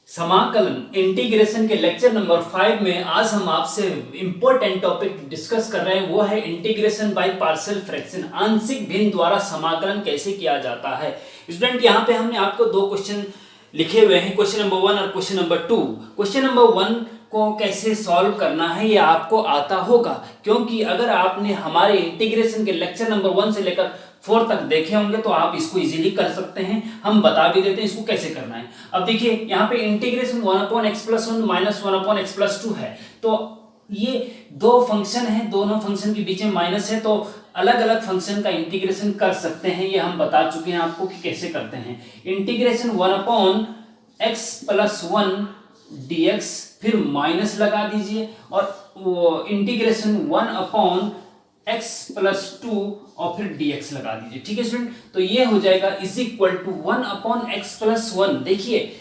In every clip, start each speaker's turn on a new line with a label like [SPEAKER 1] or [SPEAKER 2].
[SPEAKER 1] समाकलन इंटीग्रेशन के lecture number 5 में आज हम आपसे इंपॉर्टेंट टॉपिक डिस्कस कर रहे हैं, वो है इंटीग्रेशन बाय पार्शियल फ्रैक्शन। आंशिक भिन्न द्वारा समाकलन कैसे किया जाता है। स्टूडेंट यहाँ पे हमने आपको दो क्वेश्चन लिखे हुए हैं, क्वेश्चन नंबर 1 और क्वेश्चन नंबर 2। क्वेश्चन नंबर 1 को कैसे सॉल्व करना है ये आपको आता होगा, क्योंकि अगर आपने हमारे इंटीग्रेशन के लेक्चर नंबर 1 से लेकर 4 तक देखे होंगे तो आप इसको इजीली कर सकते हैं। हम बता भी देते हैं इसको कैसे करना है। अब देखिए यहाँ पे इंटीग्रेशन 1/x+1 - 1/x+2 है, तो ये दो फंक्शन है, दोनों फंक्शन के बीच में माइनस है, तो अलग अलग फंक्शन का इंटीग्रेशन कर सकते हैं। ये हम बता चुके हैं आपको कि कैसे करते हैं। इंटीग्रेशन 1/x+1 dx, फिर माइनस लगा दीजिए, और वो इंटीग्रेशन 1/x+2 और फिर dx लगा दीजिए। ठीक है स्टूडेंट, तो ये हो जाएगा इज इक्वल टू 1/x+1। देखिए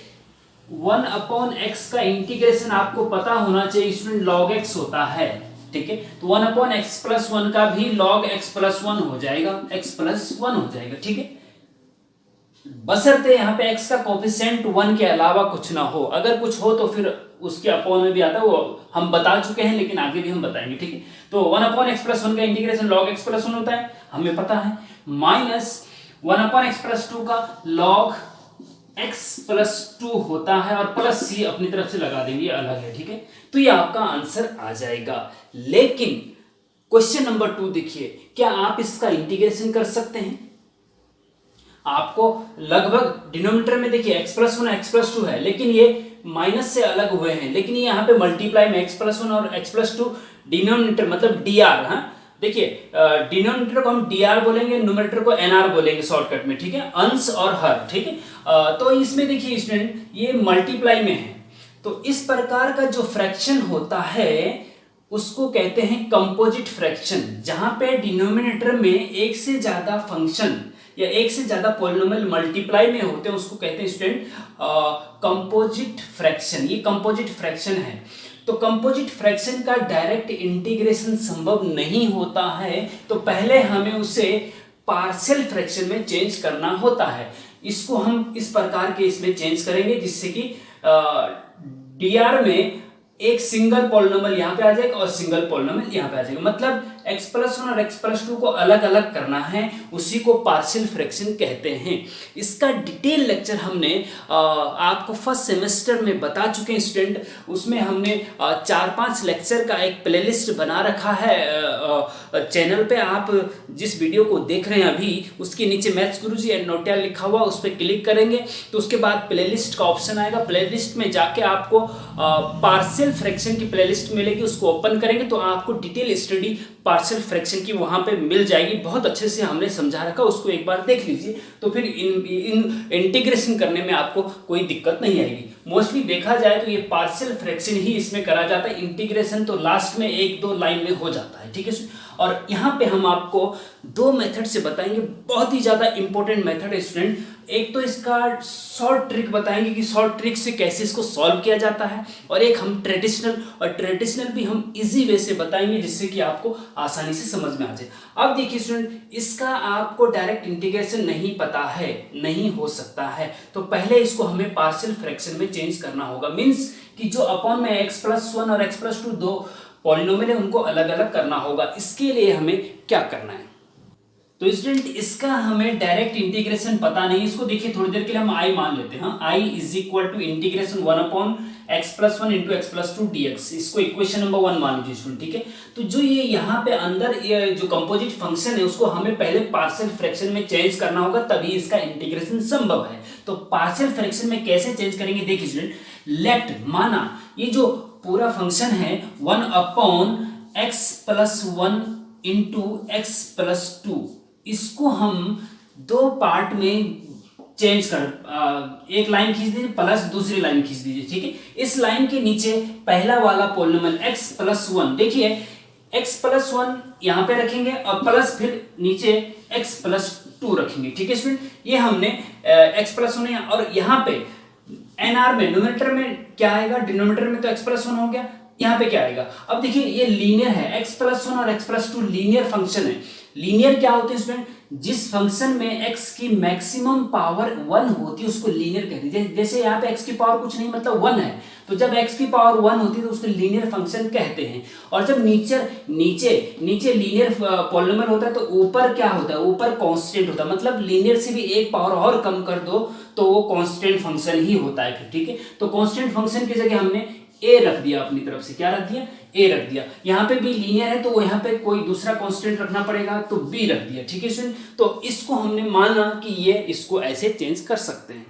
[SPEAKER 1] 1/x का इंटीग्रेशन आपको पता होना चाहिए स्टूडेंट, log x होता है। ठीक है, तो 1/x+1 का भी log x+1 हो जाएगा, x+1 हो जाएगा। ठीक है, बशर्ते यहाँ पे x का कोफिशिएंट 1 के अलावा कुछ ना हो। अगर कुछ हो तो फिर उसके अपॉन में भी आता है, वो हम बता चुके हैं, लेकिन आगे भी हम बताएंगे। ठीक है, तो 1/x+1 का इंटीग्रेशन log x+1 होता है, हमें पता है, माइनस 1/x+2 का log x+2 होता है, और प्लस c अपनी तरफ से लगा देंगे, अलग है। ठीक है, तो ये आपका आंसर आ जाएगा। लेकिन क्वेश्चन नंबर 2 देखिए, क्या आप इसका इंटीग्रेशन कर सकते हैं? आपको लगभग डिनोमिनेटर में देखिए x+1 x+2 है, लेकिन ये माइनस से अलग हुए हैं, लेकिन ये यहाँ पे मल्टीप्लाई में x+1 और x+2 डिनोमिनेटर मतलब dr। हाँ देखिए, डिनोमिनेटर को हम dr बोलेंगे, न्यूमरेटर को nr बोलेंगे शॉर्टकट में। ठीक है, अंश और हर। ठीक है, तो इसमें देखिए स्टूडेंट ये मल्टीप्लाई में है, तो इस प्रकार का जो फ्रैक्शन होता है उसको कहते हैं कंपोजिट फ्रैक्शन। जहां पे डिनोमिनेटर में एक से ज्यादा फंक्शन या एक से ज्यादा पॉलिनोमियल मल्टीप्लाई में होते हैं, उसको कहते हैं स्टूडेंट कंपोजिट फ्रैक्शन। ये कंपोजिट फ्रैक्शन है। तो कंपोजिट फ्रैक्शन का डायरेक्ट इंटीग्रेशन संभव नहीं होता है, तो पहले हमें उसे पार्शियल फ्रैक्शन में चेंज करना होता है। इसको हम इस प्रकार के इसमें चेंज करेंगे, जिससे कि dr में एक सिंगल पॉलिनोमियल यहाँ पे आ जाएगा और सिंगल पॉलिनोमियल यहाँ पे आ जाएगा। मतलब x+1 और x+2 को अलग अलग करना है, उसी को पार्शियल फ्रैक्शन कहते हैं। इसका डिटेल लेक्चर हमने आपको फर्स्ट सेमेस्टर में बता चुके हैं स्टूडेंट। उसमें हमने 4-5 लेक्चर का एक प्लेलिस्ट बना रखा है चैनल पे। आप जिस वीडियो को देख रहे हैं अभी, उसके नीचे मैथ्स गुरुजी एंड नोटियाल लिखा हुआ, उस पर क्लिक करेंगे तो उसके बाद प्लेलिस्ट का ऑप्शन आएगा। प्लेलिस्ट में जाके आपको पार्शियल फ्रैक्शन की प्लेलिस्ट मिलेगी, उसको ओपन करेंगे तो आपको डिटेल स्टडी पार्शियल फ्रैक्शन की वहां पे मिल जाएगी। बहुत अच्छे से हमने समझा रखा, उसको एक बार देख लीजिए, तो फिर इन इंटीग्रेशन करने में आपको कोई दिक्कत नहीं आएगी। मोस्टली देखा जाए तो ये पार्शियल फ्रैक्शन ही इसमें करा जाता है। इंटीग्रेशन तो लास्ट में 1-2 लाइन में हो जाता है। ठीक है, और यहाँ पे हम आपको 2 मेथड से बताएंगे, बहुत ही ज्यादा इंपॉर्टेंट मेथड है स्टूडेंट। एक तो इसका शॉर्ट ट्रिक बताएंगे कि शॉर्ट ट्रिक से कैसे इसको सॉल्व किया जाता है, और एक हम ट्रेडिशनल भी हम इजी वे से बताएंगे, जिससे कि आपको आसानी से समझ में आ जाए। अब देखिए स्टूडेंट, इसका आपको डायरेक्ट इंटीग्रेशन नहीं पता है, नहीं हो सकता है, तो पहले इसको हमें पार्शियल फ्रैक्शन में चेंज करना होगा। मीन्स कि जो अपॉन में x+1 और x+2 दो पॉलिनोमियल है, उनको अलग अलग करना होगा। इसके लिए हमें क्या करना है? तो स्टूडेंट, इसका हमें डायरेक्ट इंटीग्रेशन पता नहीं। इसको देखिए थोड़ी देर के लिए हम i मान लेते हैं। i is equal to integration 1/x+1 × x+2 dx। इसको इक्वेशन नंबर 1 मान लीजिए स्टूडेंट। ठीक है, तो जो ये यहाँ पे अंदर ये जो कंपोजिट फंक्शन है, उसको हमें पहले पार्शियल फ्रैक्शन में चेंज करना होगा, तभी इसका इंटीग्रेशन संभव है। तो पार्शियल फ्रैक्शन में कैसे चेंज करेंगे? देखिए स्टूडेंट, लेट माना ये जो पूरा फंक्शन है 1/x+1 × x+2, इसको हम 2 पार्ट में चेंज कर एक लाइन खींच दीजिए प्लस दूसरी लाइन खींच दीजिए। ठीक है, इस लाइन के नीचे पहला वाला पॉलिनोमियल x+1, देखिए x+1 यहाँ पे रखेंगे और प्लस फिर नीचे x+2 रखेंगे। ठीक है स्टूडेंट, ये हमने x+1 है, और यहाँ पे nr में न्यूमरेटर में क्या आएगा? डिनोमिनेटर में तो x+1 हो गया, यहाँ पे क्या आएगा? अब देखिए ये लीनियर है, x+1 और x+2 लीनियर फंक्शन है। लीनियर क्या होते हैं स्टूडेंट, जिस फंक्शन में x की मैक्सिमम पावर 1 होती है उसको लीनियर कहते हैं। जैसे यहाँ पे x की पावर कुछ नहीं मतलब 1 है, तो जब x की पावर 1 होती है तो उसको लीनियर फंक्शन कहते हैं। और जब नीचे नीचे लीनियर पॉलिनोमियल होता है तो ऊपर क्या होता है, ऊपर कांस्टेंट होता है, मतलब लीनियर से भी एक पावर और कम कर दो तो वो कांस्टेंट फंक्शन ही होता है फिर, ठीक है। तो कांस्टेंट फंक्शन की जगह हमने a रख दिया अपनी तरफ से, क्या रख दिया, a रख दिया। यहाँ पे भी लीनियर है तो यहाँ पे कोई दूसरा कांस्टेंट रखना पड़ेगा तो b रख दिया, ठीक है स्टूडेंट। तो इसको हमने माना कि ये इसको ऐसे चेंज कर सकते हैं।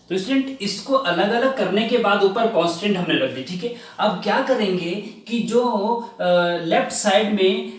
[SPEAKER 1] तो स्टूडेंट इसको अलग अलग करने के बाद ऊपर कांस्टेंट हमने रख दी, ठीक है। अब क्या करेंगे कि जो लेफ्ट साइड में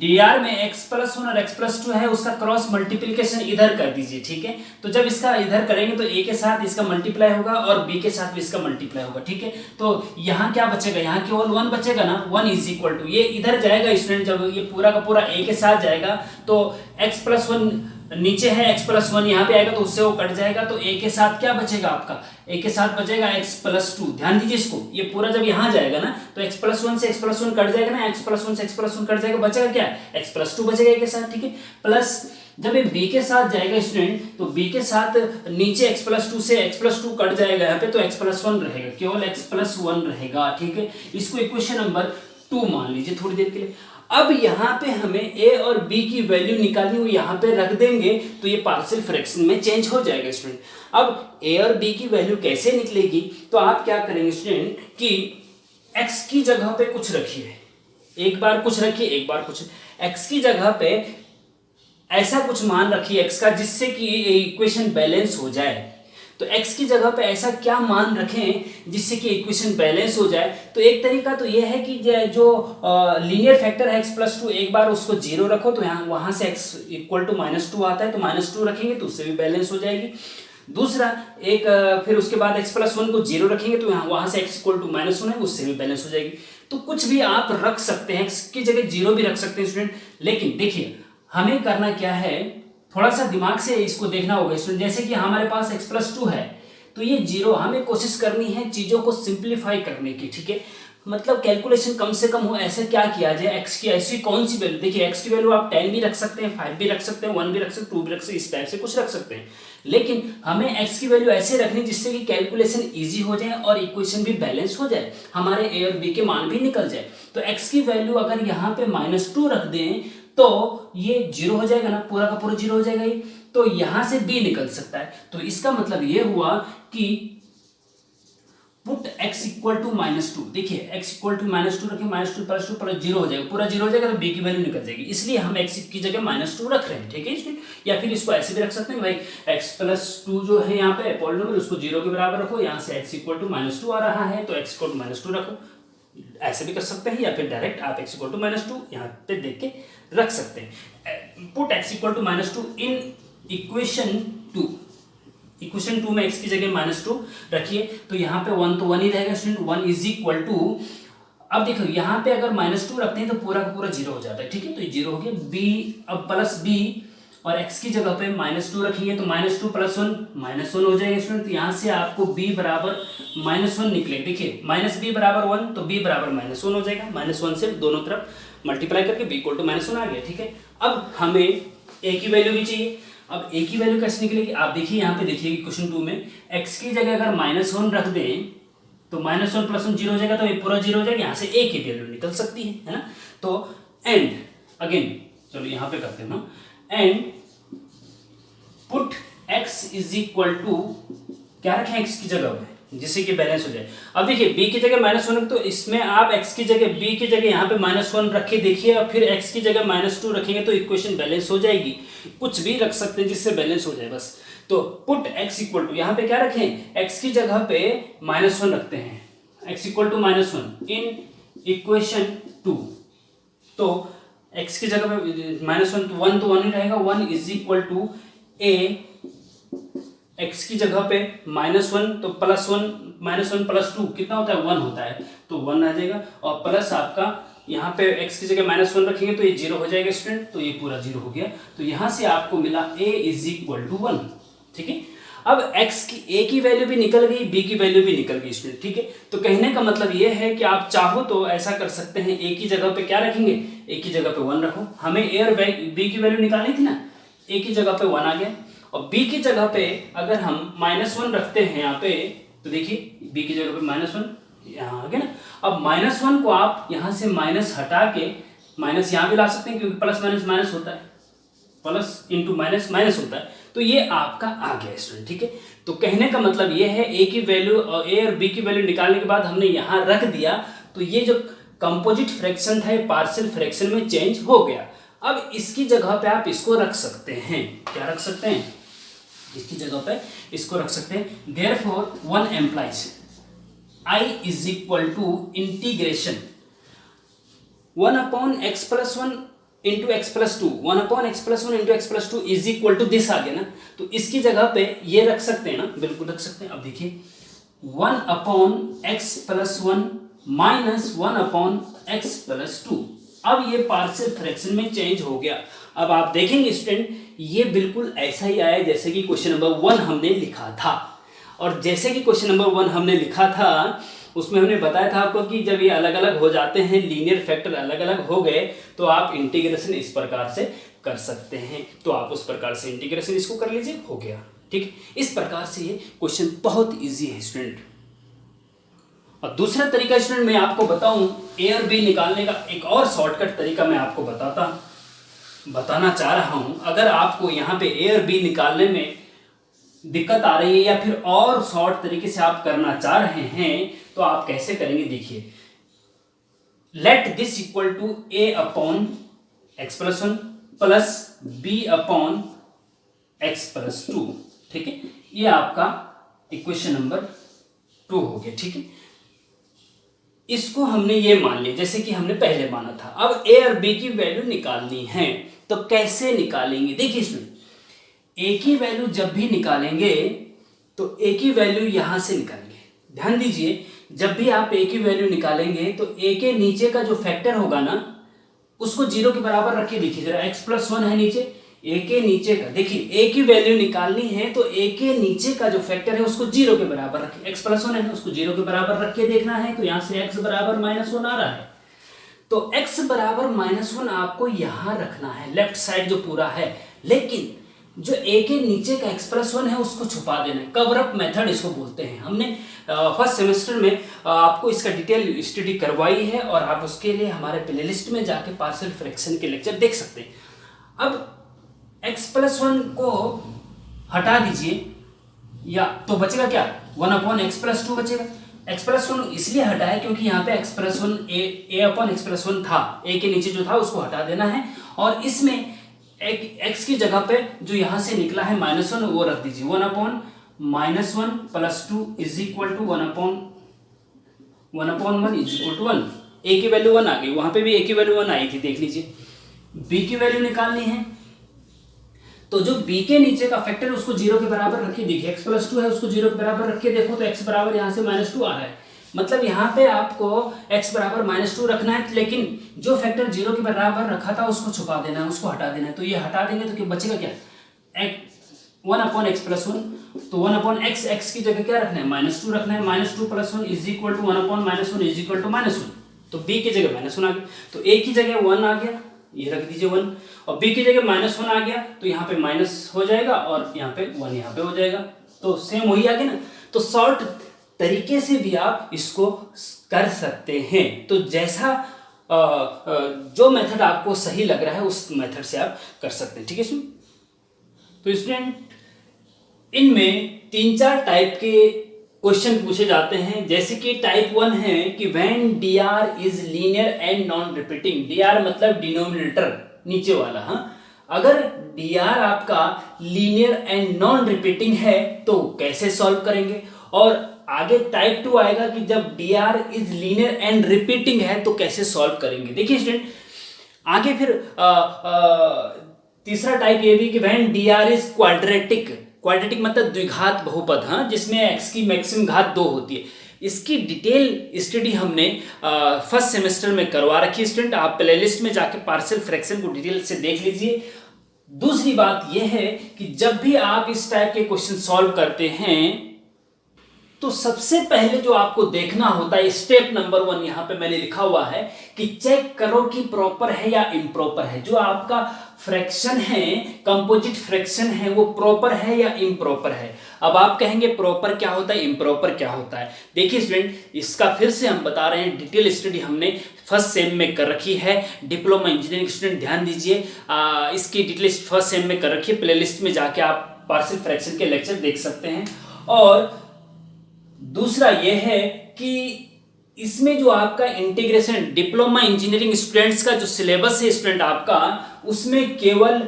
[SPEAKER 1] dr में x+1 और x+2 है उसका क्रॉस मल्टीप्लिकेशन इधर कर दीजिए, ठीक है। तो जब इसका इधर करेंगे तो a के साथ इसका मल्टीप्लाई होगा और b के साथ भी इसका मल्टीप्लाई होगा, ठीक है। तो यहाँ क्या बचेगा, यहाँ केवल 1 बचेगा ना, 1 इज इक्वल टू, ये इधर जाएगा स्टूडेंट, जब ये पूरा का पूरा a के साथ जाएगा तो x+1 नीचे है, x+1 यहाँ पे आएगा तो उससे वो कट जाएगा, तो a के साथ क्या बचेगा आपका, a के साथ बचेगा x+2। ध्यान दीजिए इसको, ये पूरा जब यहाँ जाएगा ना तो x+1 से x+1 कट जाएगा ना, x+1 से x+1 कट जाएगा, बचेगा क्या, x+2 बचेगा a के साथ, ठीक है। प्लस जब ये b के साथ जाएगा स्टूडेंट तो b के साथ नीचे x+2 से x+2 कट जाएगा यहाँ पे तो x+1 रहेगा, केवल x+1 रहेगा, ठीक है। इसको इक्वेशन नंबर 2 मान लीजिए थोड़ी देर के लिए। अब यहाँ पे हमें a और b की वैल्यू निकालनी हो, यहाँ पे रख देंगे तो ये पार्शियल फ्रैक्शन में चेंज हो जाएगा स्टूडेंट। अब a और b की वैल्यू कैसे निकलेगी, तो आप क्या करेंगे स्टूडेंट कि x की जगह पे कुछ रखिए, एक बार कुछ रखिए, एक बार कुछ, x की जगह पे ऐसा कुछ मान रखिए x का जिससे कि इक्वेशन बैलेंस हो जाए। तो x की जगह पे ऐसा क्या मान रखें जिससे कि इक्वेशन बैलेंस हो जाए। तो एक तरीका तो ये है कि जो लीनियर फैक्टर है x+2, एक बार उसको 0 रखो तो यहाँ वहां से x = -2 आता है तो -2 रखेंगे तो उससे भी बैलेंस हो जाएगी। दूसरा एक फिर उसके बाद x+1 को 0 रखेंगे तो यहाँ वहां से x = -1 है, उससे भी बैलेंस हो जाएगी। तो कुछ भी आप रख सकते हैं, x की जगह 0 भी रख सकते हैं स्टूडेंट। लेकिन देखिए हमें करना क्या है, थोड़ा सा दिमाग से इसको देखना होगा स्टूडेंट। जैसे कि हमारे पास x+2 है तो ये 0, हमें कोशिश करनी है चीजों को सिंप्लीफाई करने की, ठीक है। मतलब कैलकुलेशन कम से कम हो, ऐसे क्या किया जाए, x की ऐसी कौन सी वैल्यू, देखिए x की वैल्यू आप 10 भी रख सकते हैं, 5 भी रख सकते हैं, 1 भी रख सकते हैं, 2 भी रख सकते हैं, इस टाइप से कुछ रख सकते हैं। लेकिन हमें x की वैल्यू ऐसे रखनी जिससे कि कैलकुलेशन इजी हो जाए और इक्वेशन भी बैलेंस हो जाए, हमारे a और b के मान भी निकल जाए। तो x की वैल्यू अगर यहाँ पे -2 रख दें तो ये 0 हो जाएगा ना, पूरा का पूरा 0 हो जाएगा ये, तो यहां से b निकल सकता है। तो इसका मतलब ये हुआ कि पुट x = -2, देखिए x = -2 रखें, -2 + 2 + 0 हो जाएगा, पूरा 0 हो जाएगा तो b की वैल्यू निकल जाएगी, इसलिए हम x की जगह -2 रख रहे हैं, ठीक है। या फिर इसको ऐसे भी रख सकते हैं भाई, x+2 जो है यहाँ पे पॉलिनोमियल उसको 0 के बराबर रखो, यहाँ से x = -2 आ रहा है तो x = -2 रखो, ऐसे भी कर सकते हैं। या फिर डायरेक्ट आप x = -2 यहाँ पे देख के रख सकते हैं। पुट x = -2 इन इक्वेशन 2 में x की जगह -2 रखिए तो यहाँ पे 1 तो 1 ही रहेगा स्टूडेंट, 1 = अब देखो यहाँ पे अगर -2 रखते हैं तो पूरा का पूरा 0 हो जाता है, ठीक है। तो ये 0 हो गया, b अब प्लस b और x की जगह पे -2 रखेंगे तो -2 + 1 -1 हो जाएगा स्टूडेंट। तो यहाँ से आपको b बराबर -1 निकलेगा, देखिए -b = 1 तो b बराबर -1 हो जाएगा, -1 से दोनों तरफ मल्टीप्लाई करके b = -1 आ गया, ठीक है। अब हमें a की वैल्यू भी चाहिए। अब a की वैल्यू कैसे निकलेगी, आप देखिए यहाँ पे देखिए क्वेश्चन 2 में x की जगह अगर -1 रख दें तो -1 + 1 0 हो जाएगा, तो ये पूरा 0 हो जाएगा, यहाँ से a की वैल्यू निकल सकती है ना। तो एंड अगेन चलो यहाँ पे करते हैं ना, एंड पुट x = क्या रखें x की जगह पे जिससे कि बैलेंस हो जाए। अब देखिए b की जगह -1 तो इसमें आप x की जगह b की जगह यहाँ पे -1 रख के देखिए, और फिर x की जगह -2 रखेंगे तो इक्वेशन बैलेंस हो जाएगी। कुछ भी रख सकते हैं जिससे बैलेंस हो जाए बस। तो पुट x = यहाँ पे क्या रखें, x की जगह पे -1 रखते हैं, x = -1 इन इक्वेशन 2। तो x की जगह पे -1 तो 1 तो 1 ही रहेगा, 1 = a, x की जगह पे -1 तो +1, -1 + 2 कितना होता है, 1 होता है, तो 1 आ जाएगा। और प्लस आपका यहाँ पे x की जगह -1 रखेंगे तो ये 0 हो जाएगा स्टूडेंट, तो ये पूरा 0 हो गया। तो यहाँ से आपको मिला a = 1, ठीक है। अब x की a की वैल्यू भी निकल गई, b की वैल्यू भी निकल गई स्टूडेंट, ठीक है। तो कहने का मतलब ये है कि आप चाहो तो ऐसा कर सकते हैं, a की जगह पे क्या रखेंगे, a की जगह पे 1 रखो। हमें a और b की वैल्यू निकालनी थी ना, a की जगह पे 1 आ गया, और b की जगह पे अगर हम -1 रखते हैं यहाँ पे, तो देखिए b की जगह पे -1 यहाँ आ गया ना। अब -1 को आप यहाँ से माइनस हटा के माइनस यहाँ भी ला सकते हैं, क्योंकि प्लस माइनस माइनस होता है, प्लस इंटू माइनस माइनस होता है, तो ये आपका आ गया स्टूडेंट, ठीक है। तो कहने का मतलब ये है a की वैल्यू और a और b की वैल्यू निकालने के बाद हमने यहाँ रख दिया, तो ये जो कंपोजिट फ्रैक्शन था पार्शियल फ्रैक्शन में चेंज हो गया। अब इसकी जगह पे आप इसको रख सकते हैं, क्या रख सकते हैं, इसकी जगह पे इसको रख सकते हैं। Therefore 1 implies I is equal to integration 1 upon x plus 1 into X plus 2, 1 upon x plus 1 into X plus 2 is equal to this आ गया ना। तो इसकी जगह पे ये रख सकते हैं ना, बिल्कुल रख सकते हैं। अब देखिए 1 upon x plus 1 minus 1 upon x plus 2, अब ये पार्शियल फ्रैक्शन में चेंज हो गया। अब आप देखेंगे स्टूडेंट, ये बिल्कुल ऐसा ही आया जैसे कि क्वेश्चन नंबर 1 हमने लिखा था। और जैसे कि क्वेश्चन नंबर 1 हमने लिखा था, उसमें हमने बताया था आपको कि जब ये अलग अलग हो जाते हैं, लीनियर फैक्टर अलग अलग हो गए, तो आप इंटीग्रेशन इस प्रकार से कर सकते हैं। तो आप उस प्रकार से इंटीग्रेशन इसको कर लीजिए, हो गया, ठीक। इस प्रकार से ये क्वेश्चन बहुत इजी है स्टूडेंट। और दूसरा तरीका स्टूडेंट मैं आपको बताऊं, ए और बी निकालने का एक और शॉर्टकट तरीका मैं आपको बताना चाह रहा हूं। अगर आपको यहाँ पे ए और बी निकालने में दिक्कत आ रही है, या फिर और शॉर्ट तरीके से आप करना चाह रहे हैं, तो आप कैसे करेंगे, देखिए let this equal to a upon x plus 1 plus b upon x plus 2, ठीक है। ये आपका इक्वेशन नंबर 2 हो गया, ठीक है। इसको हमने ये मान लिया जैसे कि हमने पहले माना था। अब ए और बी की वैल्यू निकालनी है, तो कैसे निकालेंगे, देखिए इसमें ए की वैल्यू जब भी निकालेंगे तो ए की वैल्यू यहां से निकालेंगे। ध्यान दीजिए, जब भी आप ए की वैल्यू निकालेंगे तो ए के नीचे का जो फैक्टर होगा ना, उसको 0 के बराबर रख के देखिए जरा। एक्स प्लस 1 है नीचे, ए के नीचे का देखिए, ए की वैल्यू निकालनी है तो ए के नीचे का जो फैक्टर है उसको 0 के बराबर रखें। एक्स प्लस 1 है ना, उसको 0 के बराबर रख के देखना है। तो यहां से एक्स बराबर -1 आ रहा है, तो एक्स बराबर -1 आपको यहां रखना है, लेफ्ट साइड जो पूरा है। लेकिन जो ए के नीचे का एक्स प्लस 1 है उसको छुपा देना है, कवर अप मेथड इसको बोलते हैं। हमने फर्स्ट सेमेस्टर में आपको इसका डिटेल स्टडी करवाई है, और आप उसके लिए हमारे प्लेलिस्ट में जाके पार्शियल फ्रैक्शन के लेक्चर देख सकते हैं। अब एक्स प्लस 1 को हटा दीजिए, या तो बचेगा क्या, 1 अपॉन एक्स प्लस 2 बचेगा। एक्स प्लस 1 इसलिए हटाया क्योंकि यहाँ पे एक्स प्लस 1 ए अपॉन एक्स प्लस 1 था, ए के नीचे जो था उसको हटा देना है। और इसमें एक्स की जगह पे जो यहां से निकला है -1 वो रख दीजिए। 1 upon -1 plus 2 is equal to 1 upon 1 is equal to 1। A की वैल्यू 1 आ गई, वहां पे भी ए की वैल्यू 1 आई थी, देख लीजिए। बी की वैल्यू निकालनी है, तो जो बी के नीचे का फैक्टर उसको 0 के बराबर रखिए। देखिए एक्स प्लस 2 है, उसको 0 के बराबर रख के देखो, तो एक्स बराबर यहाँ से -2 आ रहा है। मतलब यहाँ पे आपको x बराबर -2 रखना है, लेकिन जो फैक्टर 0 के बराबर रखा था उसको छुपा देना है, उसको हटा देना है। तो ये हटा देंगे तो क्या बचेगा, क्या 1 अपॉन एक्स प्लस 1, तो 1 अपॉन एक्स की जगह क्या रखना है, -2 रखना है। -2 plus 1 is equal to 1 upon -1 is equal to -1। तो b की जगह -1 आ गया, तो a की जगह 1 आ गया, ये रख दीजिए 1, और b की जगह -1 आ गया, तो यहाँ पे माइनस हो जाएगा और यहाँ पे 1 यहाँ पे हो जाएगा, तो सेम वही आ गया ना। तो शॉर्ट तरीके से भी आप इसको कर सकते हैं। तो जैसा जो मेथड आपको सही लग रहा है उस मेथड से आप कर सकते हैं, ठीक है इसमें। तो स्टूडेंट, इनमें 3-4 टाइप के क्वेश्चन पूछे जाते हैं। जैसे कि टाइप 1 है कि when dr is linear and non repeating. dr मतलब डिनोमिनेटर, नीचे वाला। हाँ, अगर dr आपका लीनियर एंड नॉन रिपीटिंग है तो कैसे सॉल्व करेंगे। और आगे टाइप 2 आएगा कि जब dr is linear and repeating है तो कैसे सॉल्व करेंगे। देखिए स्टूडेंट, आगे फिर तीसरा टाइप ये भी कि when dr is quadratic. Quadratic मतलब द्विघात बहुपद, हाँ, जिसमें x की मैक्सिमम घात 2 होती है। इसकी डिटेल स्टडी हमने फर्स्ट सेमेस्टर में करवा रखी है स्टूडेंट। आप प्लेलिस्ट में जाके पार्शियल फ्रैक्शन को डिटेल से देख लीजिए। दूसरी बात यह है कि जब भी आप इस टाइप के क्वेश्चन सॉल्व करते हैं तो सबसे पहले जो आपको देखना होता है, स्टेप नंबर 1 यहां पे मैंने लिखा हुआ है कि चेक करो कि प्रॉपर है या इम्प्रॉपर है। जो आपका फ्रैक्शन है, कंपोजिट फ्रैक्शन है, वो प्रॉपर है या इम्प्रॉपर है। अब आप कहेंगे प्रॉपर क्या होता है, इम्प्रॉपर क्या होता है। देखिए स्टूडेंट, इसका फिर से हम बता रहे हैं, डिटेल स्टडी हमने फर्स्ट सेम में कर रखी है। डिप्लोमा इंजीनियरिंग स्टूडेंट ध्यान दीजिए, इसकी डिटेल फर्स्ट सेम में कर रखी है। प्लेलिस्ट में जाके आप पार्शियल फ्रैक्शन के लेक्चर देख सकते हैं। और दूसरा यह है कि इसमें जो आपका इंटीग्रेशन, डिप्लोमा इंजीनियरिंग स्टूडेंट्स का जो सिलेबस है स्टूडेंट आपका, उसमें केवल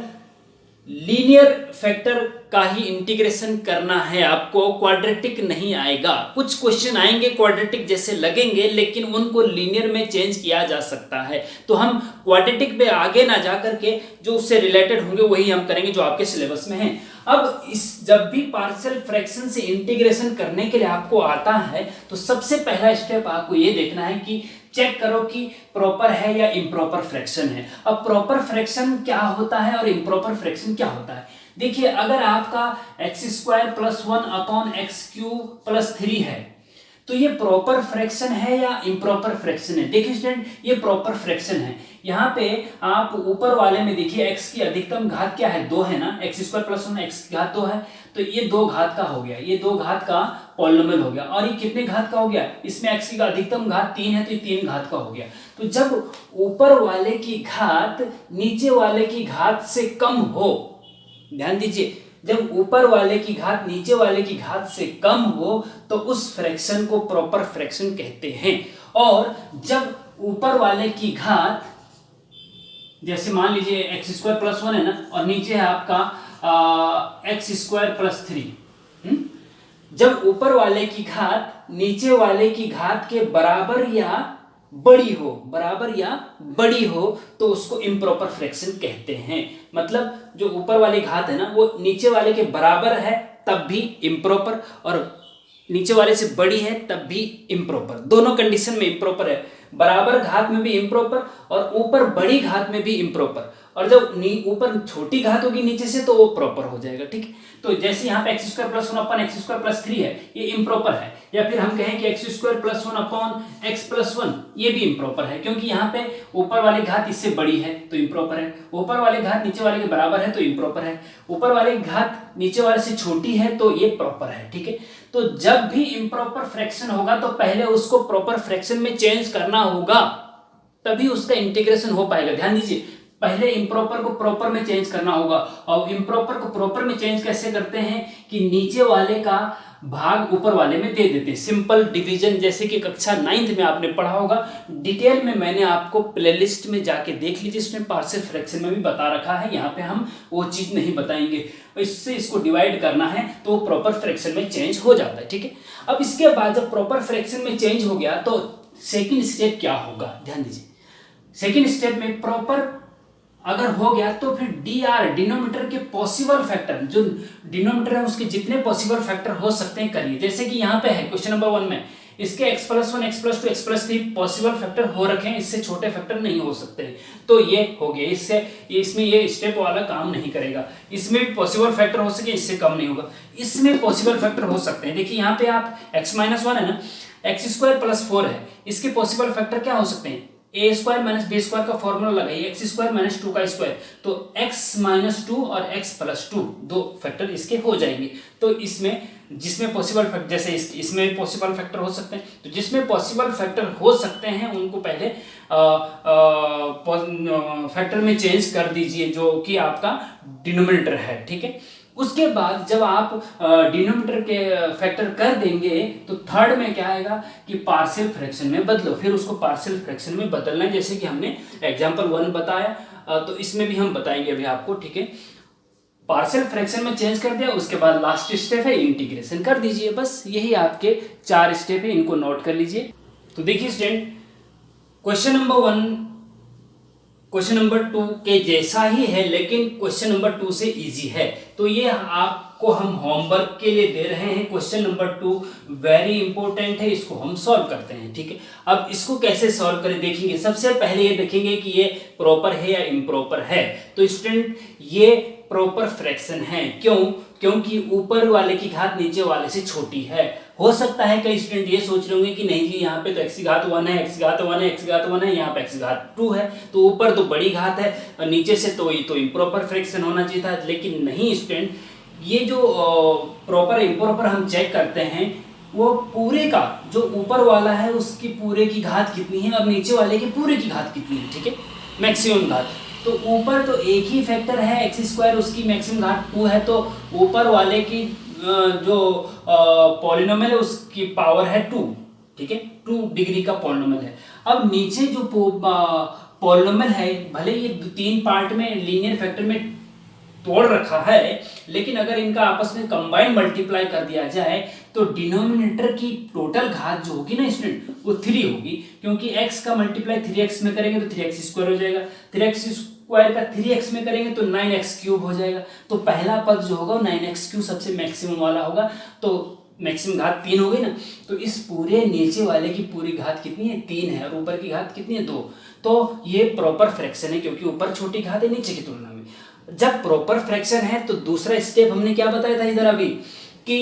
[SPEAKER 1] लीनियर फैक्टर का ही इंटीग्रेशन करना है आपको, क्वाड्रेटिक नहीं आएगा। कुछ क्वेश्चन आएंगे क्वाड्रेटिक जैसे लगेंगे, लेकिन उनको लीनियर में चेंज किया जा सकता है। तो हम क्वाड्रेटिक पे आगे ना जाकर के जो उससे रिलेटेड होंगे वही हम करेंगे जो आपके सिलेबस में है। अब जब भी पार्शियल फ्रैक्शन से इंटीग्रेशन करने के लिए आपको आता है तो सबसे पहला स्टेप आपको ये देखना है कि चेक करो कि प्रॉपर है या इम्प्रॉपर फ्रैक्शन है। अब प्रॉपर फ्रैक्शन क्या होता है और इम्प्रॉपर फ्रैक्शन क्या होता है, देखिए अगर आपका x² + 1 / x³ + 3 है तो ये प्रॉपर फ्रैक्शन है या इम्प्रॉपर फ्रैक्शन है। देखिए स्टूडेंट, ये प्रॉपर फ्रैक्शन है। यहाँ पे आप ऊपर वाले में देखिए x की अधिकतम घात क्या है, 2 है ना, x² + 1 x की घात 2 है, तो ये 2 घात का हो गया, ये 2 घात का पॉलिनोमियल हो गया। और ये कितने घात का हो गया, इसमें x की अधिकतम घात 3 है तो ये 3 घात का हो गया। तो जब ऊपर वाले की घात नीचे वाले की घात से कम हो, ध्यान दीजिए, जब ऊपर वाले की घात नीचे वाले की घात से कम हो तो उस फ्रैक्शन को प्रॉपर फ्रैक्शन कहते हैं। और जब ऊपर वाले की घात, जैसे मान लीजिए x² + 1 है ना, और नीचे है आपका x² + 3, जब ऊपर वाले की घात नीचे वाले की घात के बराबर या बड़ी हो तो उसको इम्प्रॉपर फ्रैक्शन कहते हैं। मतलब जो ऊपर वाली घात है ना वो नीचे वाले के बराबर है तब भी इम्प्रॉपर, और नीचे वाले से बड़ी है तब भी इम्प्रॉपर। दोनों कंडीशन में इम्प्रॉपर है, बराबर घात में भी इम्प्रॉपर और ऊपर बड़ी घात में भी इम्प्रॉपर। और जब ऊपर छोटी घात होगी नीचे से तो वो प्रॉपर हो जाएगा। ठीक है, तो जैसे यहाँ पे x² + 1 / x² + 3 है, ये इम्प्रॉपर है। या फिर हम कहें कि x² + 1 / x + 1, ये भी इम्प्रॉपर है, क्योंकि यहाँ पे ऊपर वाली घात इससे बड़ी है तो इम्प्रॉपर है, ऊपर वाली घात नीचे वाले के बराबर है तो इम्प्रॉपर है, ऊपर वाली घात नीचे वाले से छोटी है तो ये प्रॉपर है। ठीक है, तो जब भी इम्प्रॉपर फ्रैक्शन होगा तो पहले उसको प्रॉपर फ्रैक्शन में चेंज करना होगा, तभी उसका इंटीग्रेशन हो पाएगा। ध्यान दीजिए, पहले इम्प्रॉपर को प्रॉपर में चेंज करना होगा। और इम्प्रॉपर को प्रॉपर में चेंज कैसे करते हैं कि नीचे वाले का भाग ऊपर वाले में दे देते हैं, सिंपल डिवीजन, जैसे कि कक्षा 9th में आपने पढ़ा होगा। डिटेल में मैंने आपको प्लेलिस्ट में जाके देख लीजिए, इसमें पार्शियल फ्रैक्शन में भी बता रखा है, यहाँ पे हम वो चीज नहीं बताएंगे। इससे इसको डिवाइड करना है तो प्रॉपर फ्रैक्शन में चेंज हो जाता है। ठीक है, अब इसके बाद जब प्रॉपर फ्रैक्शन में चेंज हो गया तो सेकेंड स्टेप क्या होगा, ध्यान दीजिए। सेकेंड स्टेप में प्रॉपर अगर हो गया तो फिर dr, डिनोमिनेटर के पॉसिबल फैक्टर, जो डिनोमिनेटर है उसके जितने पॉसिबल फैक्टर हो सकते हैं करिए। जैसे कि यहाँ पे है क्वेश्चन नंबर 1 में, इसके x + 1 x + 2 x + 3 possible factor हो रखे हैं, इससे छोटे फैक्टर नहीं हो सकते, तो ये हो गया। इसमें ये स्टेप वाला काम नहीं करेगा। इसमें पॉसिबल फैक्टर हो सके, इससे कम नहीं होगा। इसमें पॉसिबल फैक्टर हो सकते हैं, देखिए यहाँ पे आप x - 1 है ना, x² + 4 है, इसके पॉसिबल फैक्टर क्या हो सकते हैं, a² - b² का फॉर्मूला लगाइए, x² - 2 का स्क्वायर, तो x - 2 और x + 2 दो फैक्टर इसके हो जाएंगे। तो इसमें जिसमें पॉसिबल फैक्टर, जैसे इसमें पॉसिबल फैक्टर हो सकते हैं, तो जिसमें पॉसिबल फैक्टर हो सकते हैं उनको पहले फैक्टर में चेंज कर दीजिए, जो कि आपका डिनोमिनेटर है। ठीक है, उसके बाद जब आप डिनोमिनेटर के फैक्टर कर देंगे तो थर्ड में क्या आएगा कि पार्शियल फ्रैक्शन में बदलो, फिर उसको पार्शियल फ्रैक्शन में बदलना है, जैसे कि हमने एग्जांपल 1 बताया, तो इसमें भी हम बताएंगे अभी आपको। ठीक है, पार्शियल फ्रैक्शन में चेंज कर दिया, उसके बाद लास्ट स्टेप है इंटीग्रेशन कर दीजिए। बस यही आपके 4 स्टेप है, इनको नोट कर लीजिए। तो देखिए student, question number 1 question number 2 के जैसा ही है, लेकिन क्वेश्चन नंबर 2 से इजी है, तो ये आपको हम होमवर्क के लिए दे रहे हैं। क्वेश्चन नंबर 2 वेरी इंपॉर्टेंट है, इसको हम सॉल्व करते हैं। ठीक है, अब इसको कैसे सॉल्व करें देखेंगे। सबसे पहले ये देखेंगे कि ये प्रॉपर है या इम्प्रॉपर है। तो स्टूडेंट, ये प्रॉपर फ्रैक्शन है। क्यों? क्योंकि ऊपर वाले की घात नीचे वाले से छोटी है। हो सकता है कई स्टूडेंट ये सोच रहे होंगे कि नहीं जी यहाँ पे तो x की घात 1 है, x की घात 1 है, x की घात 1 है, यहाँ पे x की घात 2 है, तो ऊपर तो बड़ी घात है और नीचे से तो इम्प्रॉपर फ्रैक्शन होना चाहिए था। लेकिन नहीं स्टूडेंट, ये जो प्रॉपर इम्प्रॉपर हम चेक करते हैं वो पूरे का जो ऊपर वाला है उसकी पूरे की घात कितनी है और नीचे वाले की पूरे की घात कितनी है, ठीक है, मैक्सिमम घात। तो ऊपर तो एक ही फैक्टर है एक्स स्क्वायर, उसकी मैक्सिमम घात 2 है, तो ऊपर वाले की जो पॉलिनोमियल है उसकी पावर है 2, ठीक है, 2 डिग्री का पॉलिनोमियल है। अब नीचे जो पॉलिनोमियल है भले ये 3 पार्ट में लीनियर फैक्टर में तोड़ रखा है, लेकिन अगर इनका आपस में कंबाइंड मल्टीप्लाई कर दिया जाए तो डिनोमिनेटर की टोटल घात जो होगी ना स्टूडेंट वो 3 होगी, क्योंकि x का मल्टीप्लाई 3x में करेंगे तो 3x स्क्वायर हो जाएगा, 3x स्क्वायर का 3x में करेंगे तो 9x क्यूब हो जाएगा। तो पहला पद जो होगा 9x क्यूब सबसे मैक्सिमम वाला होगा, तो मैक्सिमम घात 3 हो गई ना। तो इस पूरे नीचे वाले की पूरी घात कितनी है? 3 है, और ऊपर की घात कितनी है? 2। तो ये प्रॉपर फ्रैक्शन है क्योंकि ऊपर छोटी घात है नीचे की तुलना में। जब प्रॉपर फ्रैक्शन है तो दूसरा स्टेप हमने क्या बताया था इधर अभी कि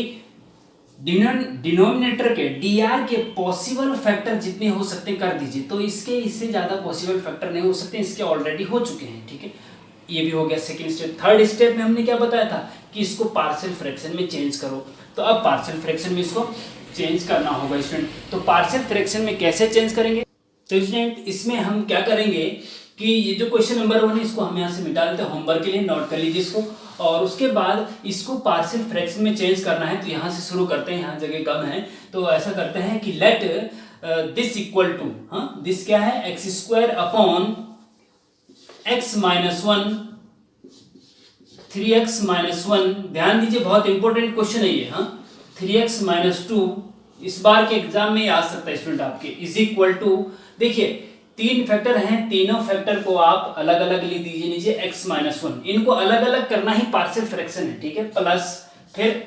[SPEAKER 1] डिनोमिनेटर के dr के पॉसिबल फैक्टर जितने हो सकते हैं कर दीजिए। तो इससे ज्यादा पॉसिबल फैक्टर नहीं हो सकते, इसके ऑलरेडी हो चुके हैं, ठीक है, ये भी हो गया सेकंड स्टेप। थर्ड स्टेप में हमने क्या बताया था कि इसको पार्शियल फ्रैक्शन में चेंज करो। तो अब पार्शियल फ्रैक्शन में इसको चेंज करना होगा स्टूडेंट। तो पार्शियल फ्रैक्शन में कैसे चेंज करेंगे? तो स्टूडेंट इसमें हम क्या करेंगे कि ये जो क्वेश्चन नंबर 1 है इसको हम यहाँ से मिटा देते हैं, होमवर्क के लिए नोट कर लीजिए इसको। और उसके बाद इसको पार्शियल फ्रैक्शन में चेंज करना है, तो यहाँ से शुरू करते हैं, यहाँ जगह कम है तो ऐसा करते हैं कि लेट दिस इक्वल टू, हाँ दिस क्या है? X square upon x minus 1 3x minus 1। ध्यान दीजिए बहुत इंपॉर्टेंट क्वेश्चन है ये, हाँ 3x माइनस 2 इस बार के एग्जाम में आ सकता है स्टूडेंट आपके, इज इक्वल टू, देखिए 3 फैक्टर हैं, तीनों फैक्टर को आप अलग अलग लिख दीजिए नीचे x माइनस 1, इनको अलग अलग करना ही पार्शियल फ्रैक्शन है, ठीक है, प्लस फिर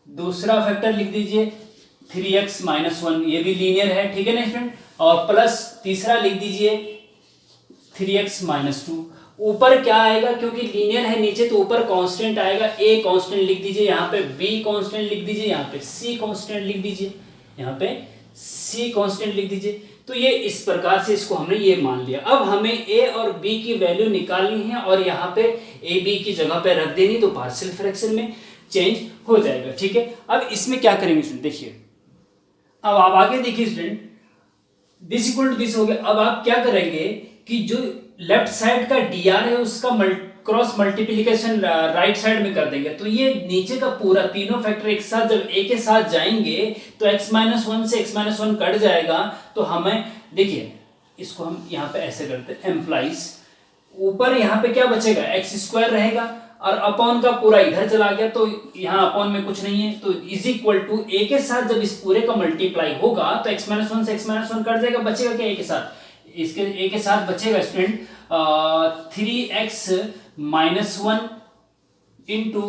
[SPEAKER 1] दूसरा फैक्टर लिख दीजिए 3x माइनस 1, ये भी लीनियर है, ठीक है ना स्टूडेंट, और प्लस तीसरा लिख दीजिए 3x माइनस 2। ऊपर क्या आएगा? क्योंकि लीनियर है नीचे तो ऊपर कांस्टेंट आएगा, a कांस्टेंट लिख दीजिए, यहाँ पे b कांस्टेंट लिख दीजिए, यहाँ पे c कांस्टेंट लिख दीजिए, यहाँ पे c कांस्टेंट लिख दीजिए। तो ये इस प्रकार से इसको हमने ये मान लिया। अब हमें a और b की वैल्यू निकालनी है और यहाँ पे a b की जगह पे रख देनी, तो पार्शियल फ्रैक्शन में चेंज हो जाएगा, ठीक है। अब इसमें क्या करेंगे स्टूडेंट, देखिए अब आप आगे देखिए student, this equal to this हो गया। अब आप क्या करेंगे कि जो लेफ्ट साइड का dr है उसका क्रॉस मल्टीप्लिकेशन राइट साइड में कर देंगे, तो ये नीचे का पूरा तीनों फैक्टर एक साथ जब a के साथ जाएंगे तो x माइनस 1 से x माइनस 1 कट जाएगा। तो हमें देखिए इसको हम यहाँ पे ऐसे करते हैं, एम्प्लाइज ऊपर यहाँ पे क्या बचेगा? एक्स स्क्वायर रहेगा और अपॉन का पूरा इधर चला गया, तो यहाँ अपॉन में कुछ नहीं है, तो इज इक्वल टू a के साथ जब इस पूरे का मल्टीप्लाई होगा तो x माइनस 1 से x माइनस 1 कट जाएगा, बचेगा क्या? a के साथ, इसके a के साथ बचेगा student 3x minus 1 into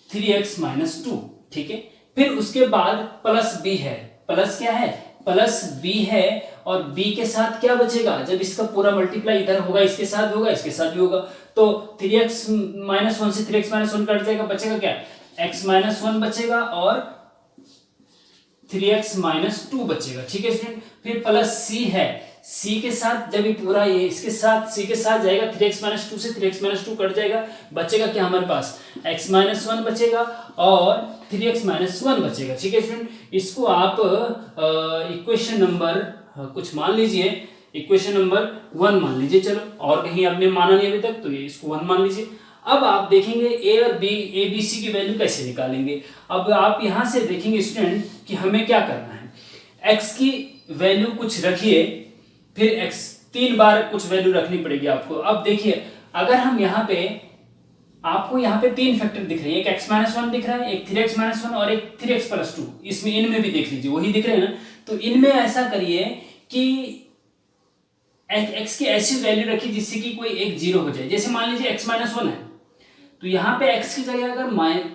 [SPEAKER 1] 3x minus 2, ठीक है। फिर उसके बाद प्लस b है, प्लस क्या है? प्लस b है, और b के साथ क्या बचेगा? जब इसका पूरा मल्टीप्लाई इधर होगा इसके साथ भी होगा इसके साथ भी होगा, तो 3x माइनस 1 से 3x माइनस 1 कट जाएगा, बचेगा क्या? x माइनस 1 बचेगा और 3x माइनस 2 बचेगा, ठीक है स्टूडेंट। फिर प्लस c है, c के साथ जब ये पूरा ये इसके साथ c के साथ जाएगा 3x माइनस 2 से 3x माइनस 2 कट जाएगा, बचेगा क्या हमारे पास? x माइनस 1 बचेगा और 3x माइनस 1 बचेगा, ठीक है स्टूडेंट। इसको आप इक्वेशन नंबर कुछ मान लीजिए, इक्वेशन नंबर 1 मान लीजिए, चलो, और कहीं आपने माना नहीं अभी तक तो ये इसको 1 मान लीजिए। अब आप देखेंगे a और b a b c की वैल्यू कैसे निकालेंगे। अब आप यहां से देखेंगे स्टूडेंट कि हमें क्या करना है, x की वैल्यू कुछ रखिए, फिर x 3 बार कुछ वैल्यू रखनी पड़ेगी आपको। अब देखिए अगर हम यहाँ पे, आपको यहाँ पे 3 फैक्टर दिख रहे हैं, एक x माइनस 1 दिख रहा है, एक 3x माइनस 1 और एक 3x प्लस 2, इसमें इनमें भी देख लीजिए वही दिख रहे हैं ना। तो इनमें ऐसा करिए कि x की ऐसी वैल्यू रखिए जिससे कि कोई एक 0 हो जाए। जैसे मान लीजिए x माइनस 1 है, तो यहाँ पे x की जगह अगर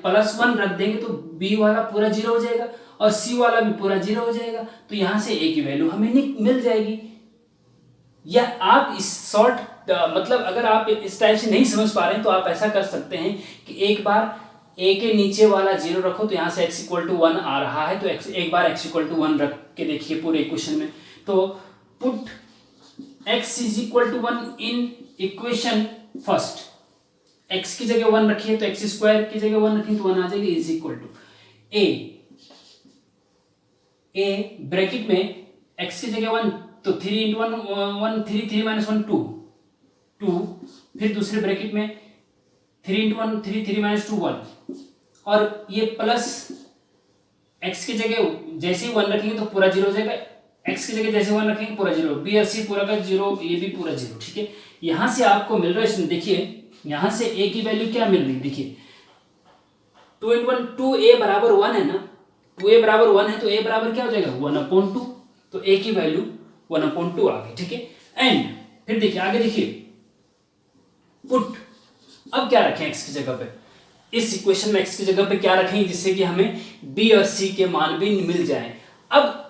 [SPEAKER 1] प्लस 1 रख देंगे तो b वाला पूरा 0 हो जाएगा और c वाला भी पूरा 0 हो जाएगा, तो यहाँ से a की वैल्यू हमें मिल जाएगी। या आप इस शॉर्ट मतलब अगर आप इस टाइप से नहीं समझ पा रहे हैं तो आप ऐसा कर सकते हैं कि एक बार a के नीचे वाला 0 रखो, तो यहाँ से x इक्वल टू 1 आ रहा है, तो एक बार x इक्वल टू 1 रख के देखिए पूरे इक्वेशन में। तो put x is equal to 1 in equation first, x की जगह 1 रखिए तो x स्क्वायर की जगह 1 रखिए तो 1 आ जाएगी, is equal to a bracket में x की जगह 1 तो 3 इंटू 1 1 3 3 माइनस 1 2 2, फिर दूसरे ब्रैकेट में 3 इंटू 1 3 3 माइनस 2 1, और ये प्लस x की जगह जैसे ही 1 रखेंगे तो पूरा 0 हो जाएगा, x की जगह जैसे 1 रखेंगे पूरा 0, b और c पूरा का 0, ये भी पूरा 0, ठीक है। यहां से आपको मिल रहा है, इसमें देखिए यहां से a की वैल्यू क्या मिल रही है, देखिए 2 इंटू 1 2a बराबर 1 है ना, 2a बराबर 1 है तो a बराबर क्या हो जाएगा 1/2, तो a की वैल्यू 1/2 आ गई, ठीक है। एंड फिर देखिए आगे देखिए पुट, अब क्या रखें x की जगह पे, इस इक्वेशन में x की जगह पे क्या रखेंगे जिससे कि हमें b और c के मान भी मिल जाएं। अब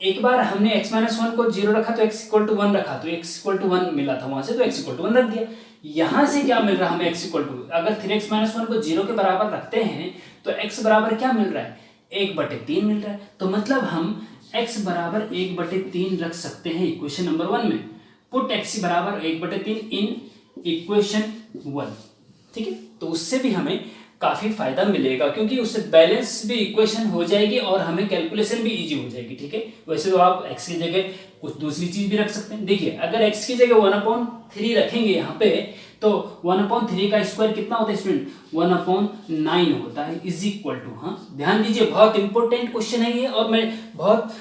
[SPEAKER 1] एक बार हमने x माइनस 1 को 0 रखा तो x इक्वल टू 1 रखा, तो x इक्वल टू 1 मिला था वहां से, तो x इक्वल टू 1 रख दिया। यहां से क्या मिल रहा है हमें x इक्वल टू, अगर 3x माइनस 1 को 0 के बराबर रखते हैं तो x बराबर क्या मिल रहा है 1/3 मिल रहा है, तो मतलब हम x बराबर 1/3 रख सकते हैं इक्वेशन नंबर 1 में। पुट x बराबर 1/3 इन इक्वेशन 1, ठीक है। तो उससे भी हमें काफी फायदा मिलेगा क्योंकि उससे बैलेंस भी इक्वेशन हो जाएगी और हमें कैलकुलेशन भी इजी हो जाएगी, ठीक है। वैसे तो आप x की जगह कुछ दूसरी चीज भी रख सकते हैं। देखिए अगर x की जगह 1/3 रखेंगे यहाँ पे तो 1/3 का स्क्वायर कितना होता है स्टूडेंट 1/9 होता है, इज इक्वल टू, हाँ ध्यान दीजिए बहुत इंपॉर्टेंट क्वेश्चन है ये, और मैं बहुत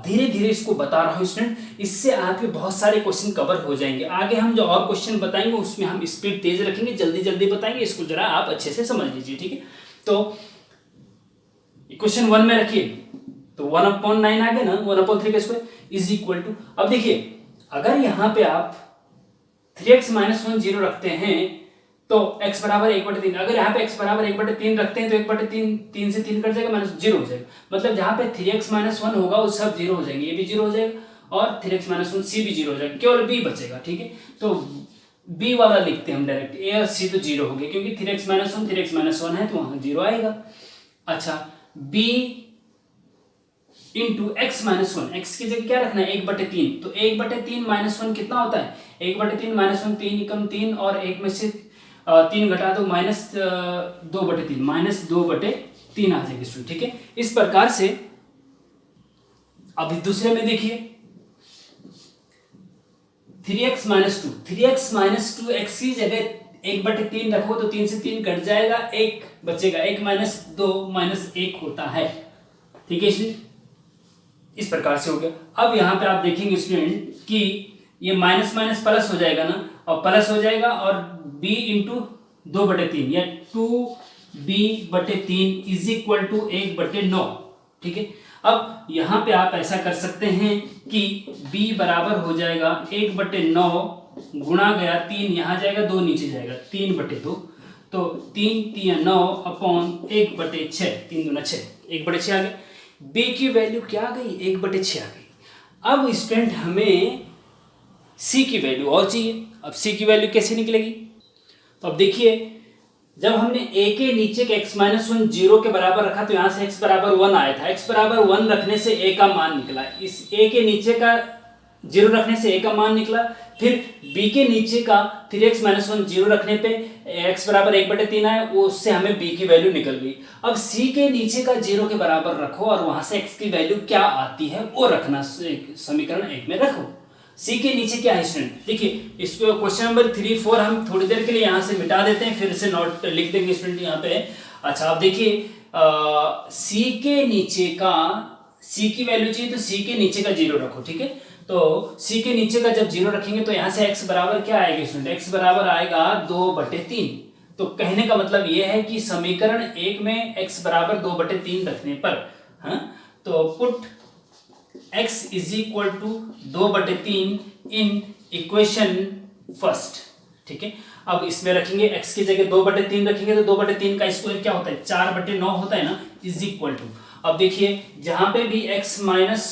[SPEAKER 1] धीरे धीरे इसको बता रहा हूँ स्टूडेंट, इससे आपके बहुत सारे क्वेश्चन कवर हो जाएंगे। आगे हम जो और क्वेश्चन बताएंगे उसमें हम स्पीड तेज रखेंगे, जल्दी जल्दी बताएंगे, इसको जरा आप अच्छे से समझ लीजिए, ठीक है। तो इक्वेशन 1 में रखिए तो 1/9 आ गया ना, 1/3 का स्क्वायर इज इक्वल टू, अब देखिए अगर यहाँ पे आप 3x माइनस 1 0 रखते हैं तो x बराबर 1/3, अगर यहाँ पे x बराबर 1/3 रखते हैं तो 1/3 3 से 3 कट जाएगा, माइनस 0 हो जाएगा, मतलब जहाँ पे 3x माइनस 1 होगा वो सब 0 हो जाएंगे, ये भी 0 हो जाएगा और 3x माइनस 1 c भी 0 हो जाएगा, केवल b बचेगा, ठीक है। तो b वाला लिखते हैं हम डायरेक्ट, a और c तो 0 हो गए क्योंकि 3x माइनस 1 है तो वहां 0 आएगा। अच्छा b into x minus 1, x की जगह क्या रखना है 1/3, तो 1/3 माइनस 1 कितना होता है 1/3 माइनस 1 3 एकम 3 और 1 में से 3 घटा दो माइनस 2/3, माइनस 2/3 आ जाएगी स्टूडेंट, ठीक है। इस प्रकार से अभी दूसरे में देखिए 3x माइनस 2 x की जगह 1/3 रखो तो 3 से 3 कट जाएगा, 1 बचेगा, 1 माइनस 2 माइनस 1 होता है, ठीक है स्टूडेंट। इस प्रकार से हो गया। अब यहाँ पे आप देखेंगे स्टूडेंट कि ये माइनस माइनस प्लस हो जाएगा ना, और प्लस हो जाएगा और b इंटू 2/3 या 2b/3 इज इक्वल टू 1/9, ठीक है। अब यहाँ पे आप ऐसा कर सकते हैं कि b बराबर हो जाएगा 1/9 गुणा गया 3, यहाँ जाएगा 2 नीचे जाएगा 3/2, तो 3 3 9 अपॉन 1/6, 3 दूना 6, 1/6 आ गया। b की वैल्यू क्या आ गई 1/6 आ गई। अब स्टूडेंट हमें c की वैल्यू और चाहिए, अब c की वैल्यू कैसे निकलेगी, तो अब देखिए जब हमने a के नीचे के x माइनस 1 0 के बराबर रखा तो यहाँ से x बराबर 1 आया था, x बराबर 1 रखने से a का मान निकला, इस a के नीचे का 0 रखने से a का मान निकला, फिर b के नीचे का 3x माइनस 1 0 रखने पे x बराबर 1/3 आया, उससे हमें b की वैल्यू निकल गई। अब c के नीचे का 0 के बराबर रखो और वहां से x की वैल्यू क्या आती है वो रखना, समीकरण 1 में रखो। c के नीचे क्या है स्टूडेंट, देखिए इसको क्वेश्चन नंबर 3 4 हम थोड़ी देर के लिए यहाँ से मिटा देते हैं, फिर से नोट लिख देंगे स्टूडेंट यहाँ पे। अच्छा आप देखिए c के नीचे का, c की वैल्यू चाहिए तो c के नीचे का 0 रखो, ठीक है। तो c के नीचे का जब 0 रखेंगे तो यहाँ से x बराबर क्या आएगा स्टूडेंट, x बराबर आएगा 2/3। तो कहने का मतलब ये है कि समीकरण 1 में x बराबर 2/3 रखने पर, हाँ, तो put x is equal to 2/3 in equation first, ठीक है। अब इसमें रखेंगे x की जगह 2/3 रखेंगे तो 2/3 का स्क्वायर क्या होता है 4/9 होता है ना, इज इक्वल टू, अब देखिए जहां पे भी x माइनस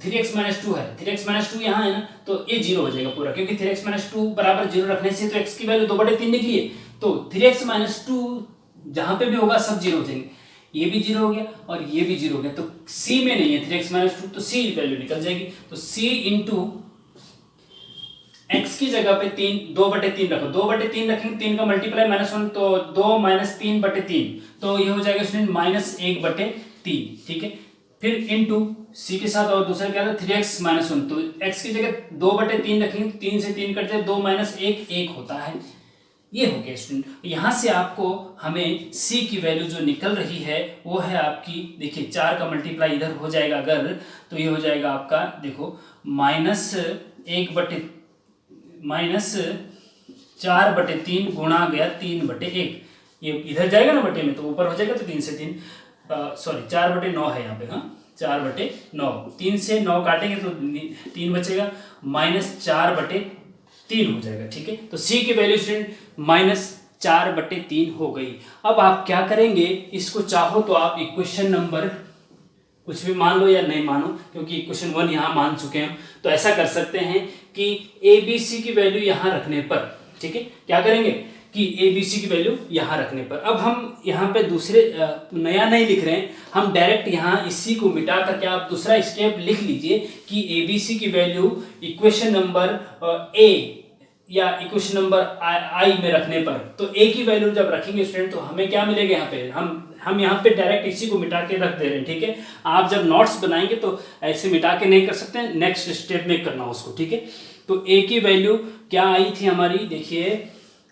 [SPEAKER 1] 3x-2 है, 3x-2 यहाँ है ना, तो ये 0 हो जाएगा पूरा, क्योंकि 3x-2 बराबर 0 रखने से तो x की वैल्यू 2/3 निकली है, तो 3x-2 जहां पे भी होगा सब 0 हो जाएंगे, ये भी 0 हो गया और ये भी 0 हो गया, तो c में नहीं है 3x-2, तो c वैल्यू निकल जाएगी, तो c इंटू x की जगह पे 2/3 रखो, 2/3 रखेंगे, 3 का मल्टीप्लाई -1, तो 2 - 3/3, तो ये हो जाएगा स्टूडेंट -1/3, ठीक है। फिर इंटू c के साथ और दूसरा क्या था 3x-1, तो x की जगह 2/3 रखेंगे, 3 से 3 कट जाए, 2 - 1 1 होता है, ये हो गया स्टूडेंट। यहाँ से आपको हमें c की वैल्यू जो निकल रही है वो है आपकी, देखिए 4 का मल्टीप्लाई इधर हो जाएगा अगर, तो ये हो जाएगा आपका, देखो -4/3 गुणा गया 3/1, ये इधर जाएगा ना बटे में, तो ऊपर हो जाएगा, तो 3 से 3 सॉरी 4/9 है यहाँ पे, हाँ 4/9, 3 से 9 काटेंगे तो 3 बचेगा, -4/3 हो जाएगा, ठीक है। तो c की वैल्यू स्टूडेंट -4/3 हो गई। अब आप क्या करेंगे, इसको चाहो तो आप इक्वेशन नंबर कुछ भी मान लो या नहीं मानो, क्योंकि इक्वेशन 1 यहाँ मान चुके हैं, तो ऐसा कर सकते हैं कि ए बी सी की वैल्यू यहाँ रखने पर, ठीक है, क्या करेंगे कि ए बी सी की वैल्यू यहाँ रखने पर, अब हम यहाँ पे दूसरे नया नहीं लिख रहे हैं, हम डायरेक्ट यहाँ इसी को मिटा करके आप दूसरा स्टेप लिख लीजिए कि ए बी सी की वैल्यू इक्वेशन नंबर ए या इक्वेशन नंबर आई में रखने पर, तो ए की वैल्यू जब रखेंगे स्टूडेंट तो हमें क्या मिलेगा, यहाँ पे हम यहाँ पे डायरेक्ट इसी को मिटा के रख दे रहे हैं, ठीक है। आप जब नोट्स बनाएंगे तो ऐसे मिटा के नहीं कर सकते, नेक्स्ट स्टेप में करना उसको, ठीक है। तो ए की वैल्यू क्या आई थी हमारी, देखिए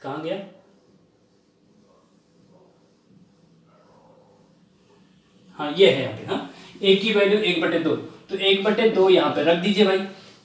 [SPEAKER 1] कहाँ गया, हाँ ये है यहाँ पे, हाँ ए की वैल्यू 1/2, तो 1/2 यहाँ पे रख दीजिए भाई।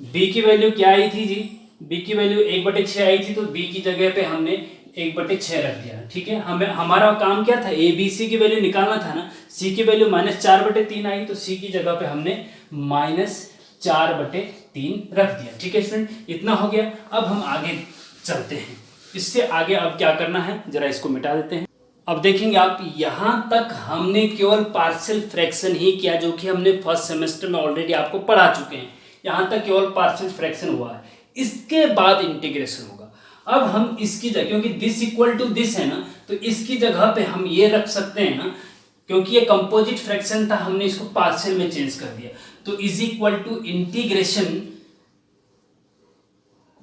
[SPEAKER 1] बी की वैल्यू क्या आई थी जी, बी की वैल्यू 1/6 आई थी, तो बी की जगह पे हमने 1/6 रख दिया, ठीक है। हमें हमारा काम क्या था, ए बी सी की वैल्यू निकालना था ना, सी की वैल्यू -4/3 आई, तो सी की जगह पे हमने -4/3 रख दिया, ठीक है स्टूडेंट, इतना हो गया। अब हम आगे चलते हैं, इससे आगे अब क्या करना है, जरा इसको मिटा देते हैं। अब देखेंगे आप, यहां तक हमने केवल पार्शियल फ्रैक्शन ही किया, जो कि हमने फर्स्ट सेमेस्टर में ऑलरेडी आपको पढ़ा चुके हैं, यहां तक केवल पार्शियल फ्रैक्शन हुआ है, इसके बाद इंटीग्रेशन होगा। अब हम इसकी जगह, क्योंकि दिस इक्वल टू दिस है ना, तो इसकी जगह पे हम ये रख सकते हैं ना, क्योंकि ये कंपोजिट फ्रैक्शन था, हमने इसको पार्शियल में चेंज कर दिया, तो इज इक्वल टू इंटीग्रेशन,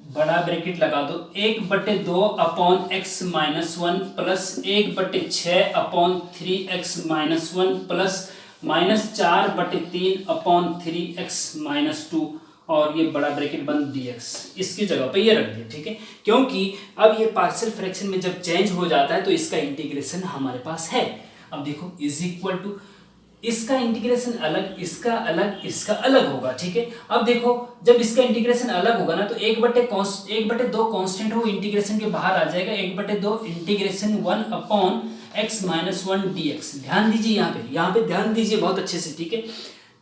[SPEAKER 1] बड़ा ब्रैकेट लगा दो, 1/2/x-1 plus 1/6/3x-1 plus -4/3/3x-2, और ये बड़ा ब्रैकेट बंद dx, इसकी जगह पे ये रख दिया, ठीक है। क्योंकि अब ये पार्शियल फ्रैक्शन में जब चेंज हो जाता है तो इसका इंटीग्रेशन हमारे पास है। अब देखो इज इक्वल टू, इसका इंटीग्रेशन अलग, इसका अलग, इसका अलग होगा, ठीक है। अब देखो जब इसका इंटीग्रेशन अलग होगा ना, तो 1/2 कांस्टेंट हो, इंटीग्रेशन के बाहर आ जाएगा, 1/2 इंटीग्रेशन 1/x-1 dx। ध्यान दीजिए यहाँ पे ध्यान दीजिए बहुत अच्छे से, ठीक है।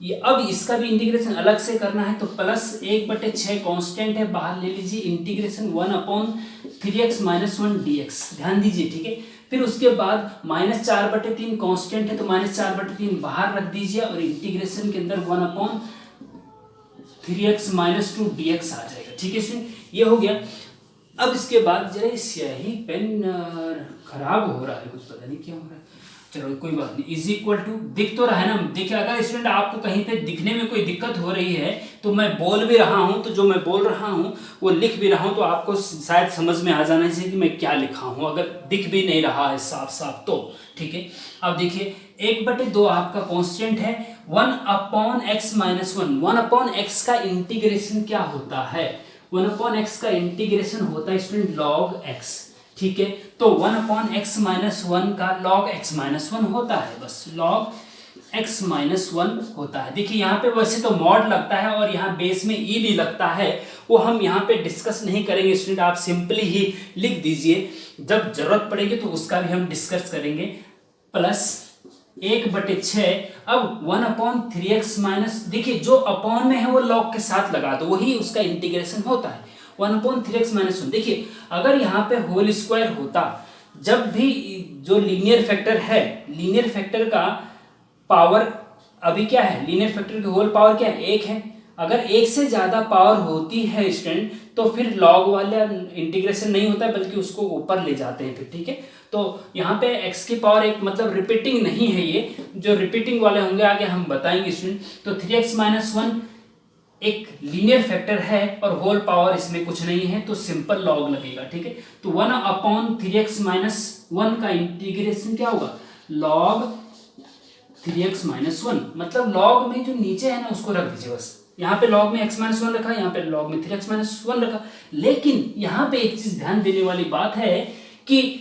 [SPEAKER 1] ये अब इसका भी इंटीग्रेशन अलग से करना है, तो प्लस 1/6 कांस्टेंट है, बाहर ले लीजिए, इंटीग्रेशन 1/3x-1 dx, ध्यान दीजिए, ठीक है। फिर उसके बाद -4/3 कांस्टेंट है, तो -4/3 बाहर रख दीजिए, और इंटीग्रेशन के अंदर 1/3x-2 dx आ जाएगा, ठीक है स्टूडेंट, ये हो गया। अब इसके बाद जरा स्याही पेन खराब हो रहा है, कुछ पता नहीं क्या हो रहा है, चलो कोई बात नहीं, इज इक्वल टू दिख तो रहा है ना। देखिए अगर स्टूडेंट आपको कहीं पे दिखने में कोई दिक्कत हो रही है, तो मैं बोल भी रहा हूं, तो जो मैं बोल रहा हूं वो लिख भी रहा हूं, तो आपको शायद समझ में आ जाना चाहिए कि मैं क्या लिखा हूं, अगर दिख भी नहीं रहा है साफ साफ तो, ठीक है। अब देखिए 1/2 आपका कांस्टेंट है, 1/x-1, 1/x का इंटीग्रेशन क्या होता है, 1/x का इंटीग्रेशन होता है स्टूडेंट log x, ठीक है। तो 1/x-1 का log x-1 होता है, बस log x-1 होता है। देखिए यहाँ पे वैसे तो मॉड लगता है और यहाँ बेस में ई भी लगता है, वो हम यहाँ पे डिस्कस नहीं करेंगे स्टूडेंट, आप सिंपली ही लिख दीजिए, जब जरूरत पड़ेगी तो उसका भी हम डिस्कस करेंगे। प्लस 1/6, अब 1/3x-, देखिए जो अपॉन में है वो log के साथ लगा दो, वही उसका इंटीग्रेशन होता है, 1/3x-1। देखिए अगर यहाँ पे होल स्क्वायर होता, जब भी जो लीनियर फैक्टर है, लीनियर फैक्टर का पावर अभी क्या है, लीनियर फैक्टर की होल पावर क्या है, एक है। अगर एक से ज्यादा पावर होती है स्टूडेंट तो फिर लॉग वाला इंटीग्रेशन नहीं होता बल्कि उसको ऊपर ले जाते हैं फिर, ठीक है। तो यहाँ पे x की पावर एक मतलब रिपीटिंग नहीं है, ये जो रिपीटिंग वाले होंगे आगे हम बताएंगे स्टूडेंट। तो 3x माइनस 1 एक लीनियर फैक्टर है और होल पावर इसमें कुछ नहीं है तो सिंपल लॉग लगेगा, ठीक है। तो 1/3x माइनस 1 का इंटीग्रेशन क्या होगा, लॉग 3x माइनस 1, मतलब लॉग में जो नीचे है ना उसको रख दीजिए बस। यहाँ पे लॉग में x माइनस 1 रखा, यहाँ पे लॉग में 3x माइनस 1 रखा। लेकिन यहाँ पे एक चीज ध्यान देने वाली बात है कि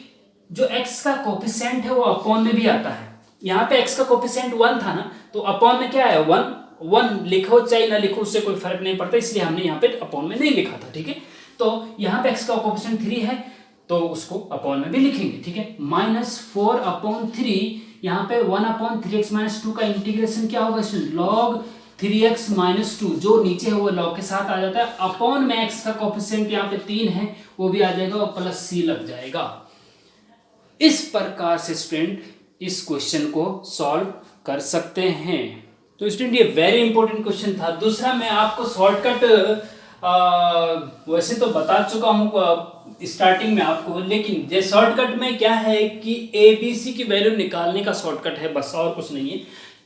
[SPEAKER 1] जो x का कोफिशिएंट है वो अपॉन में भी आता है। यहाँ पे x का कोफिशिएंट 1 था ना, तो अपॉन में क्या है 1 लिखो चाहे ना लिखो उससे कोई फर्क नहीं पड़ता, इसलिए हमने यहाँ पे अपॉन में नहीं लिखा था, ठीक है। तो यहाँ पे x का कोफिशिएंट 3 है तो उसको अपॉन में भी लिखेंगे, ठीक है। -4/3 यहाँ पे 1/3x माइनस 2 का इंटीग्रेशन क्या होगा, लॉग 3x माइनस 2, जो नीचे है वो लॉग के साथ आ जाता है, अपॉन में x का कोफिशिएंट यहाँ पे 3 है वो भी आ जाएगा और प्लस c लग जाएगा। इस प्रकार से स्टूडेंट इस क्वेश्चन को सॉल्व कर सकते हैं। तो स्टूडेंट ये वेरी इंपॉर्टेंट क्वेश्चन था। दूसरा मैं आपको शॉर्टकट वैसे तो बता चुका हूँ स्टार्टिंग में आपको, लेकिन ये शॉर्टकट में क्या है कि ABC की वैल्यू निकालने का शॉर्टकट है बस, और कुछ नहीं है।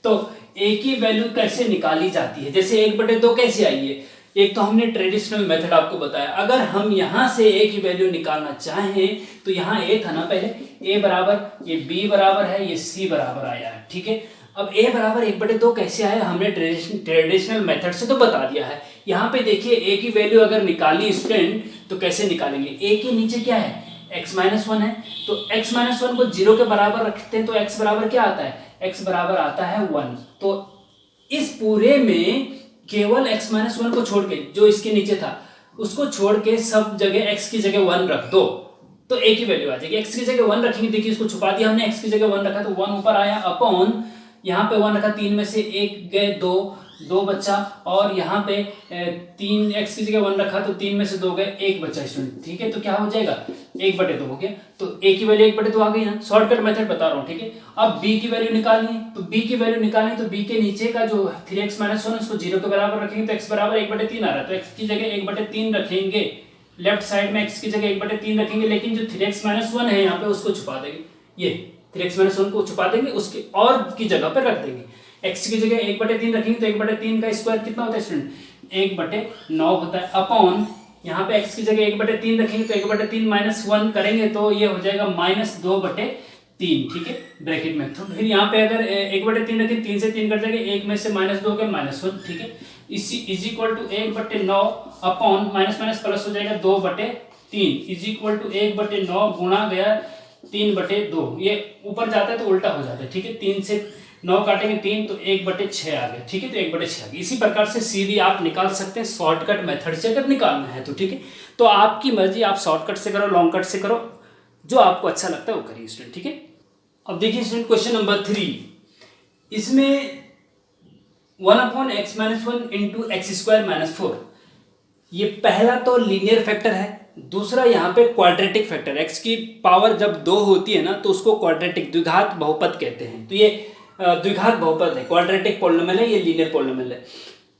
[SPEAKER 1] तो A की वैल्यू कैसे निकाली जाती है, जैसे 1/2 कैसे आई है, एक तो हमने ट्रेडिशनल मेथड आपको बताया। अगर हम यहाँ से A की वैल्यू निकालना चाहें तो यहाँ A था ना पहले, A बराबर ये B बराबर है, ये C बराबर आया है, ठीक है। अब A बराबर 1/2 कैसे आया, हमने ट्रेडिशनल मेथड से तो बता दिया है। यहाँ पे देखिए A की वैल्यू अगर निकाली स्टूडेंट तो कैसे निकालेंगे, A के नीचे क्या है x माइनस 1 है, तो x माइनस 1 को 0 के बराबर रखते हैं तो x बराबर क्या आता है, x बराबर आता है 1। तो इस पूरे में केवल x माइनस 1 को छोड़ के जो इसके नीचे था उसको छोड़ के सब जगह x की जगह 1 रख दो तो a की वैल्यू आ जाएगी। x की जगह 1 रखेंगे, देखिए इसको छुपा दिया हमने, x की जगह 1 रखा तो 1 ऊपर आया, अपॉन यहाँ पे 1 रखा, 3 में से 1 गए 2 बच्चा, और यहाँ पे 3 x की जगह 1 रखा तो 3 में से 2 गए 1 बच्चा स्टूडेंट, ठीक है। तो क्या हो जाएगा 1/2 हो गया, तो a की वैल्यू 1/2 आ गई ना, शॉर्टकट मेथड बता रहा हूँ, ठीक है। अब b की वैल्यू निकालनी है, तो b की वैल्यू निकालनी है तो b के नीचे का जो 3x माइनस 1 उसको 0 के बराबर रखेंगे तो x बराबर 1/3 आ रहा है, तो x की जगह 1/3 रखेंगे, लेफ्ट साइड में x की जगह 1/3 रखेंगे, लेकिन जो 3x माइनस 1 है यहाँ पे उसको छुपा देंगे, ये 3x माइनस 1 को छुपा देंगे, उसके और की जगह पर रख देंगे। x की जगह 1/3 रखेंगे तो 1/3 का स्क्वायर कितना होता है स्टूडेंट, 1/9 होता है, अपॉन यहाँ पे x की जगह 1/3 रखेंगे तो 1/3 माइनस 1 करेंगे तो ये हो जाएगा -2/3, ठीक है, ब्रैकेट में। तो फिर यहाँ पे अगर 1/3 रखें 3 से 3 कट जाएगा, 1 में से -2 के -1, ठीक है, इसी is equal to 1/9 upon minus minus plus हो जाएगा 2/3 इज इक्वल टू 1/9 गुणा गया 3/2, ये ऊपर जाता है तो उल्टा हो जाता है, ठीक है। 3 से 9 काटेंगे 3 तो 1/6 आ गया, ठीक है, तो 1/6 आ गया। इसी प्रकार से सीधी आप निकाल सकते हैं शॉर्टकट मेथड से अगर निकालना है तो, ठीक है। तो आपकी मर्जी, आप शॉर्टकट से करो, लॉन्ग कट से करो, जो आपको अच्छा लगता है वो करिए स्टूडेंट, ठीक है। अब देखिए स्टूडेंट क्वेश्चन नंबर 3, इसमें 1/x minus 1 into x² minus 4, ये पहला तो लीनियर फैक्टर है, दूसरा यहाँ पे क्वाड्रेटिक फैक्टर, x की पावर जब 2 होती है ना तो उसको क्वाड्रेटिक द्विघात बहुपद कहते हैं, तो ये द्विघात बहुपद है, क्वाड्रेटिक पॉलिनोमियल है, ये लीनियर पॉलिनोमियल है।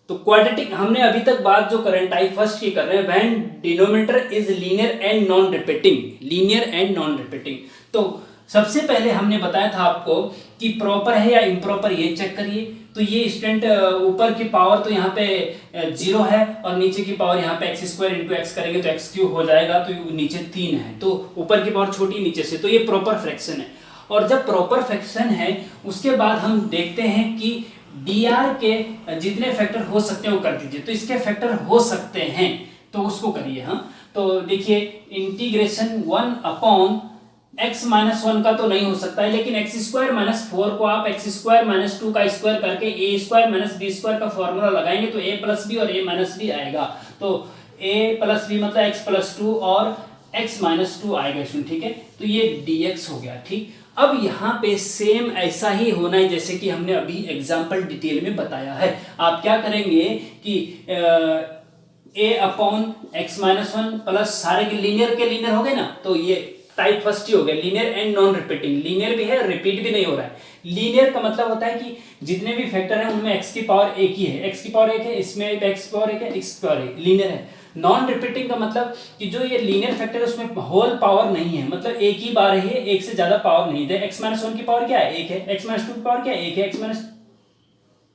[SPEAKER 1] तो क्वाड्रेटिक हमने अभी तक बात जो करेंट टाइप फर्स्ट की कर रहे हैं, when denominator is linear and non repeating, linear and non repeating. तो सबसे पहले हमने बताया था आपको कि प्रॉपर है या इम्प्रॉपर, ये चेक करिए। तो ये स्टूडेंट ऊपर की पावर तो यहाँ पे 0 है और नीचे की पावर यहाँ पे x² इंटू x करेंगे तो x³ हो जाएगा, तो नीचे 3 है, तो ऊपर की पावर छोटी नीचे से, तो ये प्रॉपर फ्रैक्शन है। और जब प्रॉपर फ्रैक्शन है उसके बाद हम देखते हैं कि dr के जितने फैक्टर हो सकते हैं वो कर दीजिए, तो इसके फैक्टर हो सकते हैं तो उसको करिए। हाँ, तो देखिए इंटीग्रेशन 1/x माइनस 1 का तो नहीं हो सकता है, लेकिन x² माइनस 4 को आप x² माइनस 2 का स्क्वायर करके a² माइनस b² का फॉर्मूला लगाएंगे तो a प्लस बी और a माइनस बी आएगा, तो a प्लस बी मतलब x प्लस 2 और x माइनस 2 आएगा इसमें, ठीक है। तो ये dx हो गया, ठीक। अब यहाँ पे सेम ऐसा ही होना है जैसे कि हमने अभी एग्जाम्पल डिटेल में बताया है। आप क्या करेंगे कि a/x माइनस 1 प्लस सारे के लीनियर हो गए ना, तो ये टाइप फर्स्ट ही हो गया, linear and non repeating, linear भी है रिपीट भी नहीं हो रहा है, लीनियर का मतलब होता है कि जितने भी फैक्टर हैं उनमें x की पावर एक ही है, x की पावर एक है, इसमें x की पावर एक है, x की पावर एक, लीनियर है। नॉन रिपीटिंग का मतलब कि जो ये लीनियर फैक्टर है उसमें होल पावर नहीं है, मतलब एक ही बार ही है, एक से ज्यादा पावर नहीं है। x माइनस 1 की पावर क्या है, एक है, x माइनस 2 की पावर क्या है, एक है, x माइनस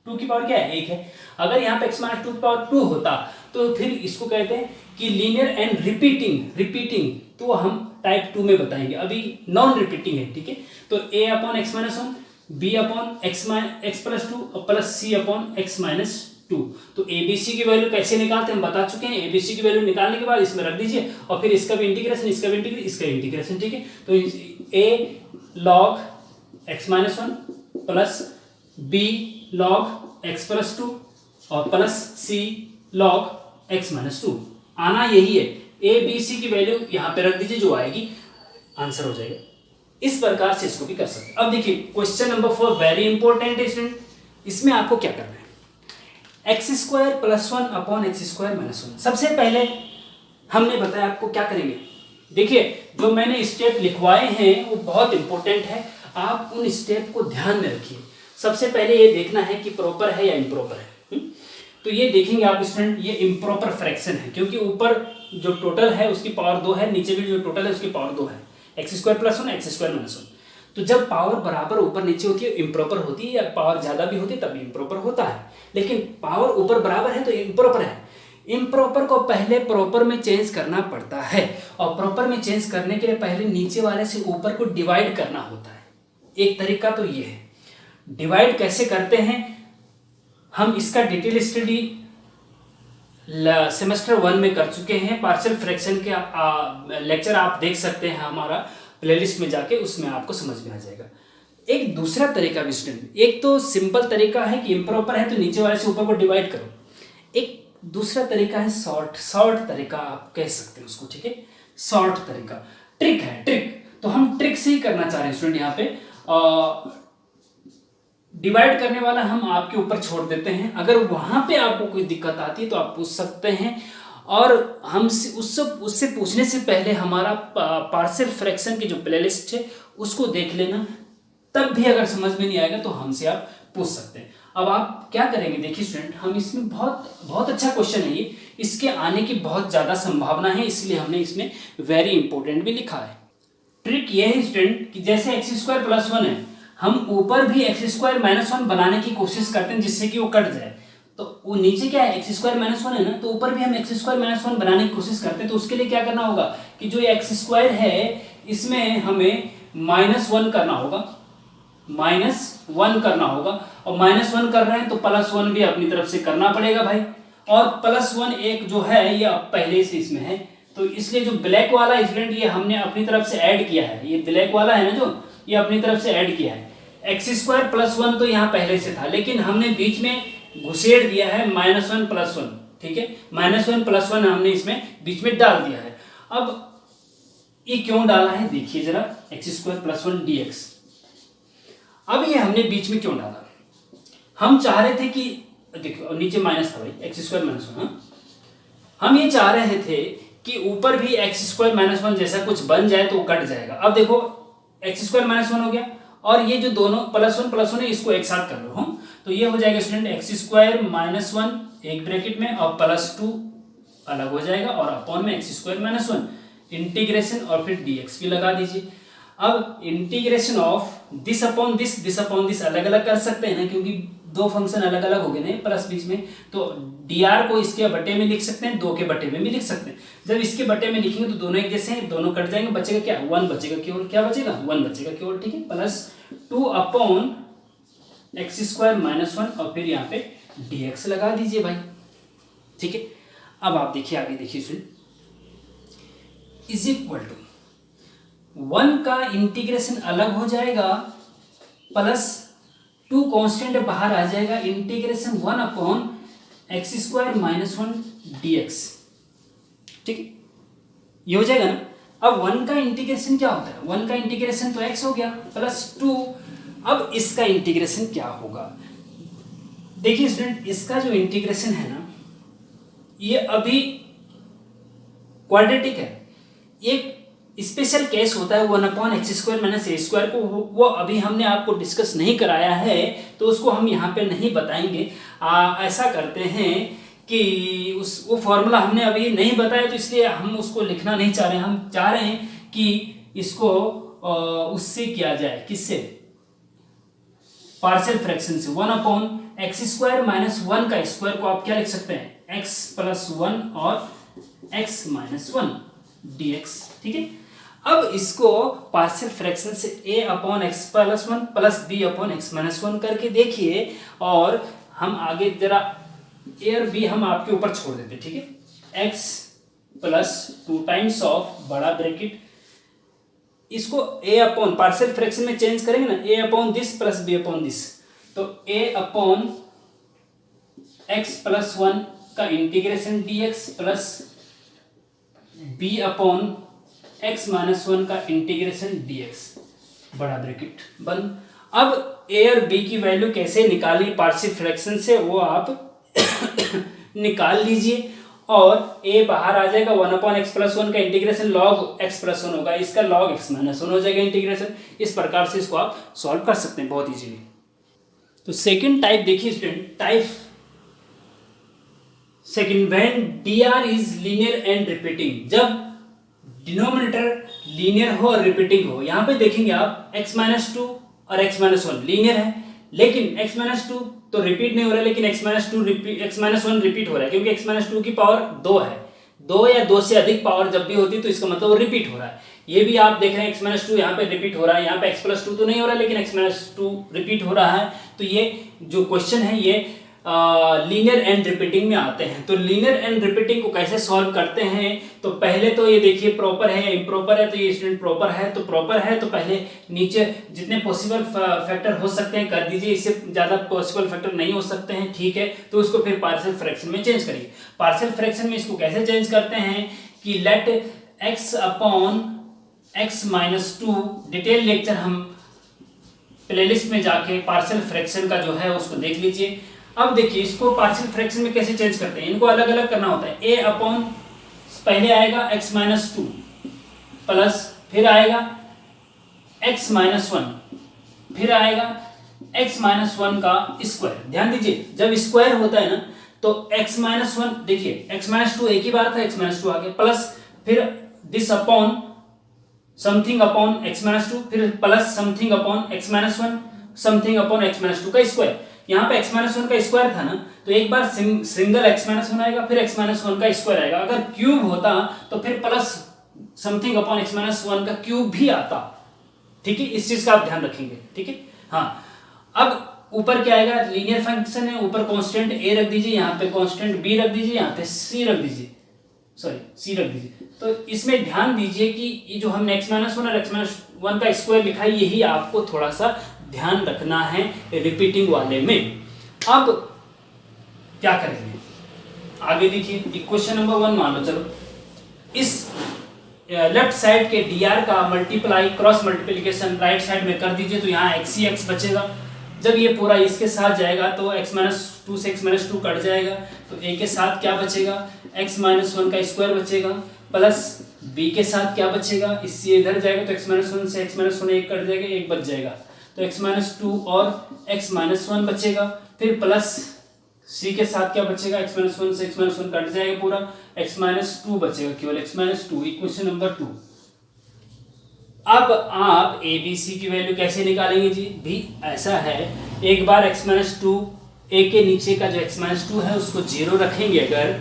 [SPEAKER 1] 2 की पावर क्या है, एक है। अगर यहाँ पे x माइनस 2 की पावर 2 होता तो फिर इसको कहते हैं कि लीनियर एंड रिपीटिंग तो हम टाइप 2 में बताएंगे, अभी नॉन रिपीटिंग है, ठीक है। तो a upon x minus 1, b upon x plus 2 और plus c upon x minus 2। तो abc की वैल्यू कैसे निकालते हैं हम बता चुके हैं। abc की वैल्यू निकालने के बाद इसमें रख दीजिए और फिर इसका भी इंटीग्रेशन, इसका भी इंटीग्रेशन, इसका इंटीग्रेशन, ठीक है। तो a log x minus 1 plus b log x plus 2 और plus c log x minus 2 आना यही है। ए बी सी की वैल्यू यहां पे रख दीजिए, जो आएगी आंसर हो जाएगा। इस प्रकार से इसको भी कर सकते हैं। अब देखिए क्वेश्चन नंबर 4 वेरी इंपॉर्टेंट है स्टूडेंट। इसमें आपको क्या करना है, x square plus 1 upon x square minus 1। सबसे पहले हमने बताया आपको क्या करेंगे। देखिए जो मैंने स्टेप लिखवाए हैं वो बहुत इंपॉर्टेंट है, आप उन स्टेप को ध्यान में रखिए। सबसे पहले ये देखना है कि प्रॉपर है या इम्प्रॉपर है। तो ये देखेंगे आप स्टूडेंट, ये इम्प्रॉपर फ्रैक्शन है क्योंकि ऊपर जो टोटल है उसकी पावर 2 है, नीचे भी जो टोटल है उसकी पावर 2 है, x square plus 1 x square minus 1। तो जब पावर बराबर ऊपर नीचे होती है इम्प्रॉपर होती है, या पावर ज्यादा भी होती है तब इम्प्रॉपर होता है। लेकिन पावर ऊपर बराबर है तो इम्प्रॉपर है। इम्प्रॉपर को पहले प्रॉपर में चेंज करना पड़ता है और प्रॉपर में चेंज करने के लिए पहले नीचे वाले से ऊपर को डिवाइड करना होता है। एक तरीका तो ये है। डिवाइड कैसे करते हैं, हम इसका डिटेल स्टडी सेमेस्टर 1 में कर चुके हैं। पार्शियल फ्रैक्शन के लेक्चर आप देख सकते हैं हमारा प्लेलिस्ट में जाके, उसमें आपको समझ में आ जाएगा। एक दूसरा तरीका भी स्टूडेंट, एक तो सिंपल तरीका है कि इम्प्रॉपर है तो नीचे वाले से ऊपर को डिवाइड करो। एक दूसरा तरीका है शॉर्ट तरीका आप कह सकते हैं उसको, ठीक है। शॉर्ट तरीका ट्रिक है, ट्रिक तो हम ट्रिक से ही करना चाह रहे हैं स्टूडेंट। यहाँ पे डिवाइड करने वाला हम आपके ऊपर छोड़ देते हैं। अगर वहां पे आपको कोई दिक्कत आती है तो आप पूछ सकते हैं, और हमसे उससे पूछने से पहले हमारा पार्शियल फ्रैक्शन की जो प्लेलिस्ट है उसको देख लेना। तब भी अगर समझ में नहीं आएगा तो हमसे आप पूछ सकते हैं। अब आप क्या करेंगे, देखिए स्टूडेंट, हम इसमें बहुत अच्छा क्वेश्चन है ये, इसके आने की बहुत ज्यादा संभावना है, इसलिए हमने इसमें वेरी इंपॉर्टेंट भी लिखा है। ट्रिक ये है स्टूडेंट कि जैसे एक्स स्क्वायर प्लस 1 है, हम ऊपर भी एक्स स्क्वायर माइनस 1 बनाने की कोशिश करते हैं जिससे कि वो कट जाए। तो वो नीचे क्या है, एक्स स्क्वायर माइनस 1 है ना, तो ऊपर भी हम एक्स स्क्वायर माइनस 1 बनाने की कोशिश करते हैं। तो उसके लिए क्या करना होगा कि जो एक्स स्क्वायर है इसमें हमें -1 करना होगा, -1 करना होगा। और -1 कर रहे हैं तो +1 भी अपनी तरफ से करना पड़ेगा भाई। और +1 एक जो है ये पहले से इसमें है, तो इसलिए जो ब्लैक वाला स्टूडेंट ये हमने अपनी तरफ से ऐड किया है। ये ब्लैक वाला है ना जो, ये अपनी तरफ से ऐड किया है। एक्स स्क्वायर प्लस 1 तो यहाँ पहले से था, लेकिन हमने बीच में घुसेड़ दिया है -1 + 1, ठीक है। -1 + 1 हमने इसमें बीच में डाल दिया है। अब ये क्यों डाला है देखिए जरा, एक्स स्क्वायर प्लस 1 dx। अब ये हमने बीच में क्यों डाला, हम चाह रहे थे कि देखो नीचे माइनस था भाई, एक्स स्क्वायर माइनस 1, हम ये चाह रहे थे कि ऊपर भी एक्स स्क्वायर माइनस 1 जैसा कुछ बन जाए तो वो कट जाएगा। अब देखो एक्स स्क्वायर माइनस 1 हो गया और ये जो दोनों +1 है इसको एक साथ कर लो हम, तो ये हो जाएगा स्टूडेंट एक्स स्क्वायर माइनस 1 एक ब्रैकेट में और +2 अलग हो जाएगा और अपॉन में एक्स स्क्वायर माइनस 1 इंटीग्रेशन और फिर dx भी लगा दीजिए। अब integration of this upon this अलग अलग कर सकते हैं ना, क्योंकि दो फंक्शन अलग अलग हो गए ना प्लस बीच में, तो dr को इसके बटे में लिख सकते हैं, 2 के बटे में भी लिख सकते हैं। जब इसके बटे में लिखेंगे तो दोनों एक जैसे हैं, दोनों कट जाएंगे, बचेगा क्या 1 बचेगा केवल, क्या बचेगा 1 बचेगा केवल, ठीक है। +2 अपॉन एक्स स्क्वायर माइनस 1 और फिर यहाँ पे dx लगा दीजिए भाई, ठीक है। अब आप देखिए आगे देखिए स्टूडेंट, इज इक्वल टू 1 का इंटीग्रेशन अलग हो जाएगा, +2 कांस्टेंट बाहर आ जाएगा, integration 1 upon x square minus 1 dx, ठीक है। ये हो जाएगा ना। अब 1 का इंटीग्रेशन क्या होता है, 1 का इंटीग्रेशन तो x हो गया +2। अब इसका इंटीग्रेशन क्या होगा, देखिए स्टूडेंट, इसका जो इंटीग्रेशन है ना ये अभी क्वाड्रेटिक है, ये स्पेशल केस होता है 1/x² माइनस a² को, वो अभी हमने आपको डिस्कस नहीं कराया है तो उसको हम यहाँ पे नहीं बताएंगे। ऐसा करते हैं कि वो फॉर्मूला हमने अभी नहीं बताया तो इसलिए हम उसको लिखना नहीं चाह रहे हैं। हम चाह रहे हैं कि इसको उससे किया जाए, किससे, पार्शियल फ्रैक्शन से। 1/x² माइनस 1 का स्क्वायर को आप क्या लिख सकते हैं, x+1 और x-1 dx, ठीक है। अब इसको पार्शियल फ्रैक्शन से a/x+1 प्लस b/x-1 करके देखिए, और हम आगे जरा a और b हम आपके ऊपर छोड़ देते, ठीक है। x+2 टाइम्स ऑफ बड़ा ब्रैकेट, इसको a/ पार्शियल फ्रैक्शन में चेंज करेंगे ना, a/this प्लस b/this, तो a/x+1 का इंटीग्रेशन dx प्लस b/x-1 का इंटीग्रेशन dx, बड़ा ब्रैकेट बंद। अब a और b की वैल्यू कैसे निकाली पार्शियल फ्रैक्शन से, वो आप निकाल लीजिए, और a बाहर आ जाएगा, 1/x+1 का इंटीग्रेशन log x+1 होगा, इसका log x-1 हो जाएगा इंटीग्रेशन। इस प्रकार से इसको आप सॉल्व कर सकते हैं बहुत इजीली। तो सेकंड टाइप देखिए student, type second, when dr is linear and repeating, जब डिनोमिनेटर लीनियर हो और रिपीटिंग हो। यहाँ पे देखेंगे आप x-2 और x-1 लीनियर है, लेकिन x-2 तो रिपीट नहीं हो रहा है, लेकिन x-1 रिपीट हो रहा है, क्योंकि x-2 की पावर 2 है। 2 या 2 से अधिक पावर जब भी होती है तो इसका मतलब वो रिपीट हो रहा है। ये भी आप देख रहे हैं x-2 यहाँ पे रिपीट हो रहा है, यहाँ पे x+2 तो नहीं हो रहा है, लेकिन x-2 रिपीट हो रहा है। तो ये जो क्वेश्चन है ये लीनियर एंड रिपीटिंग में आते हैं। तो लीनियर एंड रिपीटिंग को कैसे सॉल्व करते हैं, तो पहले तो ये देखिए प्रॉपर है, इम्प्रॉपर है, तो ये स्टूडेंट प्रॉपर है, तो प्रॉपर है तो पहले नीचे जितने पॉसिबल फैक्टर हो सकते हैं कर दीजिए, इससे ज्यादा पॉसिबल फैक्टर नहीं हो सकते हैं, ठीक है। तो उसको फिर पार्शियल फ्रैक्शन में चेंज करिए। पार्शियल फ्रैक्शन में इसको कैसे चेंज करते हैं कि लेट x/x-2, डिटेल लेक्चर हम प्लेलिस्ट में जाके पार्शियल फ्रैक्शन का जो है उसको देख लीजिए। अब देखिए इसको पार्शियल फ्रैक्शन में कैसे चेंज करते हैं, इनको अलग अलग करना होता है। a/ पहले आएगा x-2 प्लस, फिर आएगा x-1, फिर आएगा x-1 का स्क्वायर। ध्यान दीजिए जब स्क्वायर होता है ना तो x-1, देखिए x-2 एक ही बार था, x-2 आ गया, प्लस फिर this upon something upon x-2, फिर plus something upon x-1, something upon x-2 का स्क्वायर। यहाँ पे x-1 का स्क्वायर था ना, तो एक बार सिंगल x-1 आएगा, फिर x-1 का स्क्वायर आएगा। अगर क्यूब होता तो फिर प्लस समथिंग अपॉन x-1 का क्यूब भी आता, ठीक है। इस चीज का आप ध्यान रखेंगे, ठीक है। हाँ, अब ऊपर क्या आएगा, लीनियर फंक्शन है, ऊपर कांस्टेंट a रख दीजिए, यहाँ पे कांस्टेंट b रख दीजिए, यहाँ पे c रख दीजिए, c रख दीजिए। तो इसमें ध्यान दीजिए कि ये जो हमने x-1 और x-1 का स्क्वायर लिखा है, यही आपको थोड़ा सा ध्यान रखना है रिपीटिंग वाले में। अब क्या करेंगे आगे देखिए, इक्वेशन नंबर 1 मान लो, चलो इस लेफ्ट साइड के dr का multiply, cross multiplication right side में कर दीजिए, तो यहाँ x ही x बचेगा। जब ये पूरा इसके साथ जाएगा तो x-2 से x-2 कट जाएगा, तो a के साथ क्या बचेगा, x-1 का स्क्वायर बचेगा, प्लस b के साथ क्या बचेगा, इससे इधर जाएगा तो x-1 से x-1 एक कट जाएगा, एक बच जाएगा, तो x-2 और x-1 बचेगा, फिर प्लस c के साथ क्या बचेगा, x-1 से x-1 कट जाएगा पूरा, x-2 बचेगा, केवल x-2, इक्वेशन नंबर 2। अब आप a b c की वैल्यू कैसे निकालेंगे जी, भी ऐसा है, एक बार x-2 a के नीचे का जो x-2 है उसको 0 रखेंगे, अगर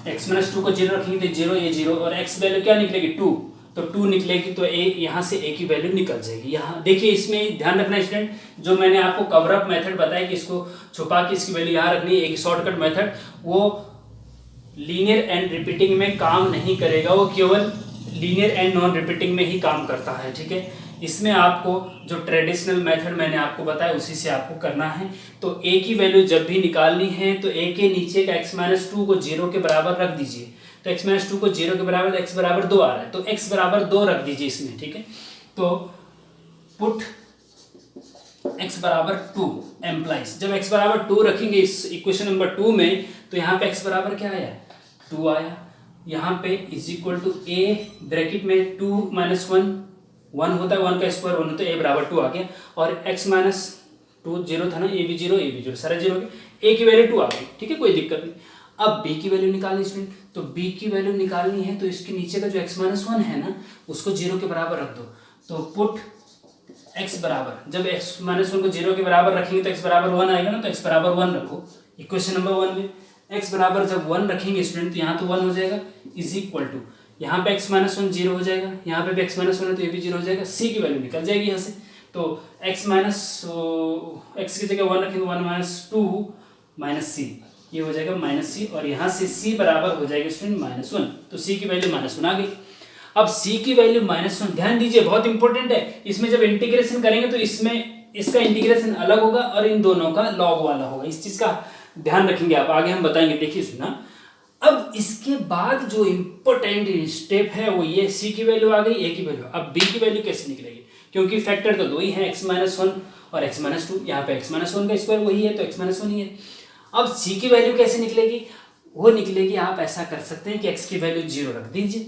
[SPEAKER 1] x-2 को 0 रखेंगे तो 0 ये 0, और x वैल्यू क्या निकलेगी 2, तो 2 निकलेगी, तो a यहाँ से a की वैल्यू निकल जाएगी। यहाँ देखिए इसमें ध्यान रखना स्टूडेंट, जो मैंने आपको कवर अप मेथड बताया कि इसको छुपा के इसकी वैल्यू यहाँ रखनी है, एक शॉर्टकट मेथड, वो लीनियर एंड रिपीटिंग में काम नहीं करेगा, वो केवल लीनियर एंड नॉन रिपीटिंग में ही काम करता है, ठीक है। इसमें आपको जो ट्रेडिशनल मेथड मैंने आपको बताया उसी से आपको करना है। तो a की वैल्यू जब भी निकालनी है तो a के नीचे का x-2 को 0 के बराबर रख दीजिए, तो x-2 को 0 के बराबर, x बराबर 2 आ रहा है, तो x बराबर 2 रख दीजिए इसमें, ठीक है। तो पुट x बराबर 2 एम्प्लाइज, जब x बराबर 2 रखेंगे इस इक्वेशन नंबर 2 में, तो यहाँ पे x बराबर क्या आया, 2 आया, यहाँ पे is equal to a bracket में 2 माइनस 1 होता है, 1 का स्क्वायर 1 होता है, ए बराबर 2 आ गया, और x माइनस 2 जीरो था ना, ए भी जीरो सारा जीरो हो गया, ए की वैल्यू 2 आ गई, ठीक है, कोई दिक्कत नहीं। अब b की वैल्यू निकालनी स्टूडेंट, तो b की वैल्यू निकालनी है तो इसके नीचे का जो x माइनस 1 है ना उसको जीरो के बराबर रख दो, तो पुट x बराबर, जब x माइनस 1 को जीरो के बराबर रखेंगे तो x बराबर 1 आएगा ना, तो x बराबर 1 रखो इक्वेशन नंबर 1 में। x बराबर जब 1 रखेंगे स्टूडेंट तो यहाँ तो 1 हो जाएगा, इज इक्वल टू यहाँ पे x माइनस 1 जीरो हो जाएगा, यहाँ पे भी x माइनस 1 है तो ये भी जीरो हो जाएगा, c की वैल्यू निकल जाएगी यहाँ से, तो x माइनस x की जगह 1 रखेंगे, 1 माइनस 2 माइनस c, ये हो जाएगा माइनस c, और यहाँ से c बराबर हो जाएगा स्टूडेंट माइनस 1, तो c की वैल्यू माइनस 1 आ गई। अब c की वैल्यू माइनस 1, ध्यान दीजिए बहुत इंपॉर्टेंट है, इसमें जब इंटीग्रेशन करेंगे तो इसमें इसका इंटीग्रेशन अलग होगा और इन दोनों का लॉग वाला होगा, इस चीज का ध्यान रखेंगे आप, आगे हम बताएंगे, देखिए सुना। अब इसके बाद जो इंपॉर्टेंट स्टेप है वो ये, c की वैल्यू आ गई, a की वैल्यू, अब b की वैल्यू कैसे निकलेगी, क्योंकि फैक्टर तो दो ही है, x माइनस 1 और x माइनस 2, यहाँ पे x माइनस 1 का स्क्वायर वही है तो x माइनस 1 ही है। अब c की वैल्यू कैसे निकलेगी, वो निकलेगी, आप ऐसा कर सकते हैं कि x की वैल्यू 0 रख दीजिए,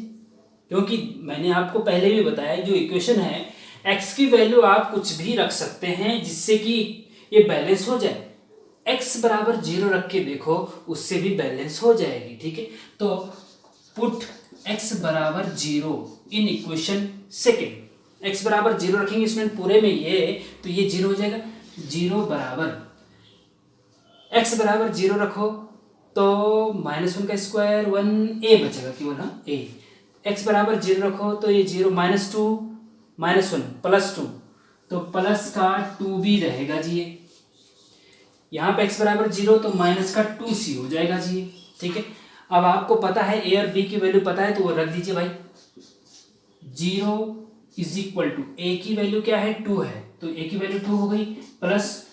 [SPEAKER 1] क्योंकि मैंने आपको पहले भी बताया जो इक्वेशन है x की वैल्यू आप कुछ भी रख सकते हैं जिससे कि ये बैलेंस हो जाए, x बराबर 0 रख के देखो उससे भी बैलेंस हो जाएगी, ठीक है। तो पुट x बराबर 0 इन इक्वेशन सेकेंड, x बराबर 0 रखेंगे इसमें पूरे में ये, तो ये 0 हो जाएगा, 0 बराबर x बराबर 0 रखो तो माइनस 1 का स्क्वायर 1 a बचेगा केवल, हाँ a, x बराबर 0 रखो तो ये 0 माइनस 2 माइनस 1 प्लस 2, तो प्लस का 2 भी रहेगा जी, ये यहाँ पे x बराबर 0 तो माइनस का 2c हो जाएगा जी, ठीक है। अब आपको पता है a और b की वैल्यू पता है तो वो रख दीजिए भाई, 0 इज इक्वल टू a की वैल्यू क्या है 2 है, तो a की वैल्यू 2 हो गई, प्लस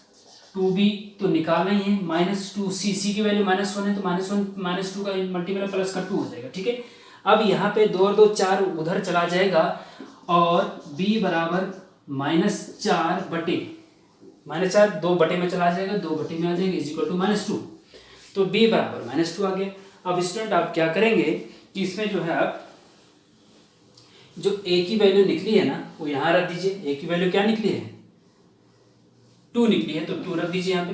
[SPEAKER 1] 2b तो निकालना ही है, माइनस 2c, c की वैल्यू माइनस 1 है तो माइनस 1 माइनस 2 का मल्टीप्लाई प्लस का 2 हो जाएगा, ठीक है। अब यहाँ पे 2 और 2 4 उधर चला जाएगा, और b बराबर -4 बटे -4 2 बटे में चला जाएगा, 2 बटे में आ जाएगा, इज इक्वल टू -2, तो b बराबर -2 आ गया। अब स्टूडेंट आप क्या करेंगे कि इसमें जो है आप जो a की वैल्यू निकली है ना वो यहाँ रख दीजिए, a की वैल्यू क्या निकली है 2 निकली है, तो 2 रख दीजिए, यहाँ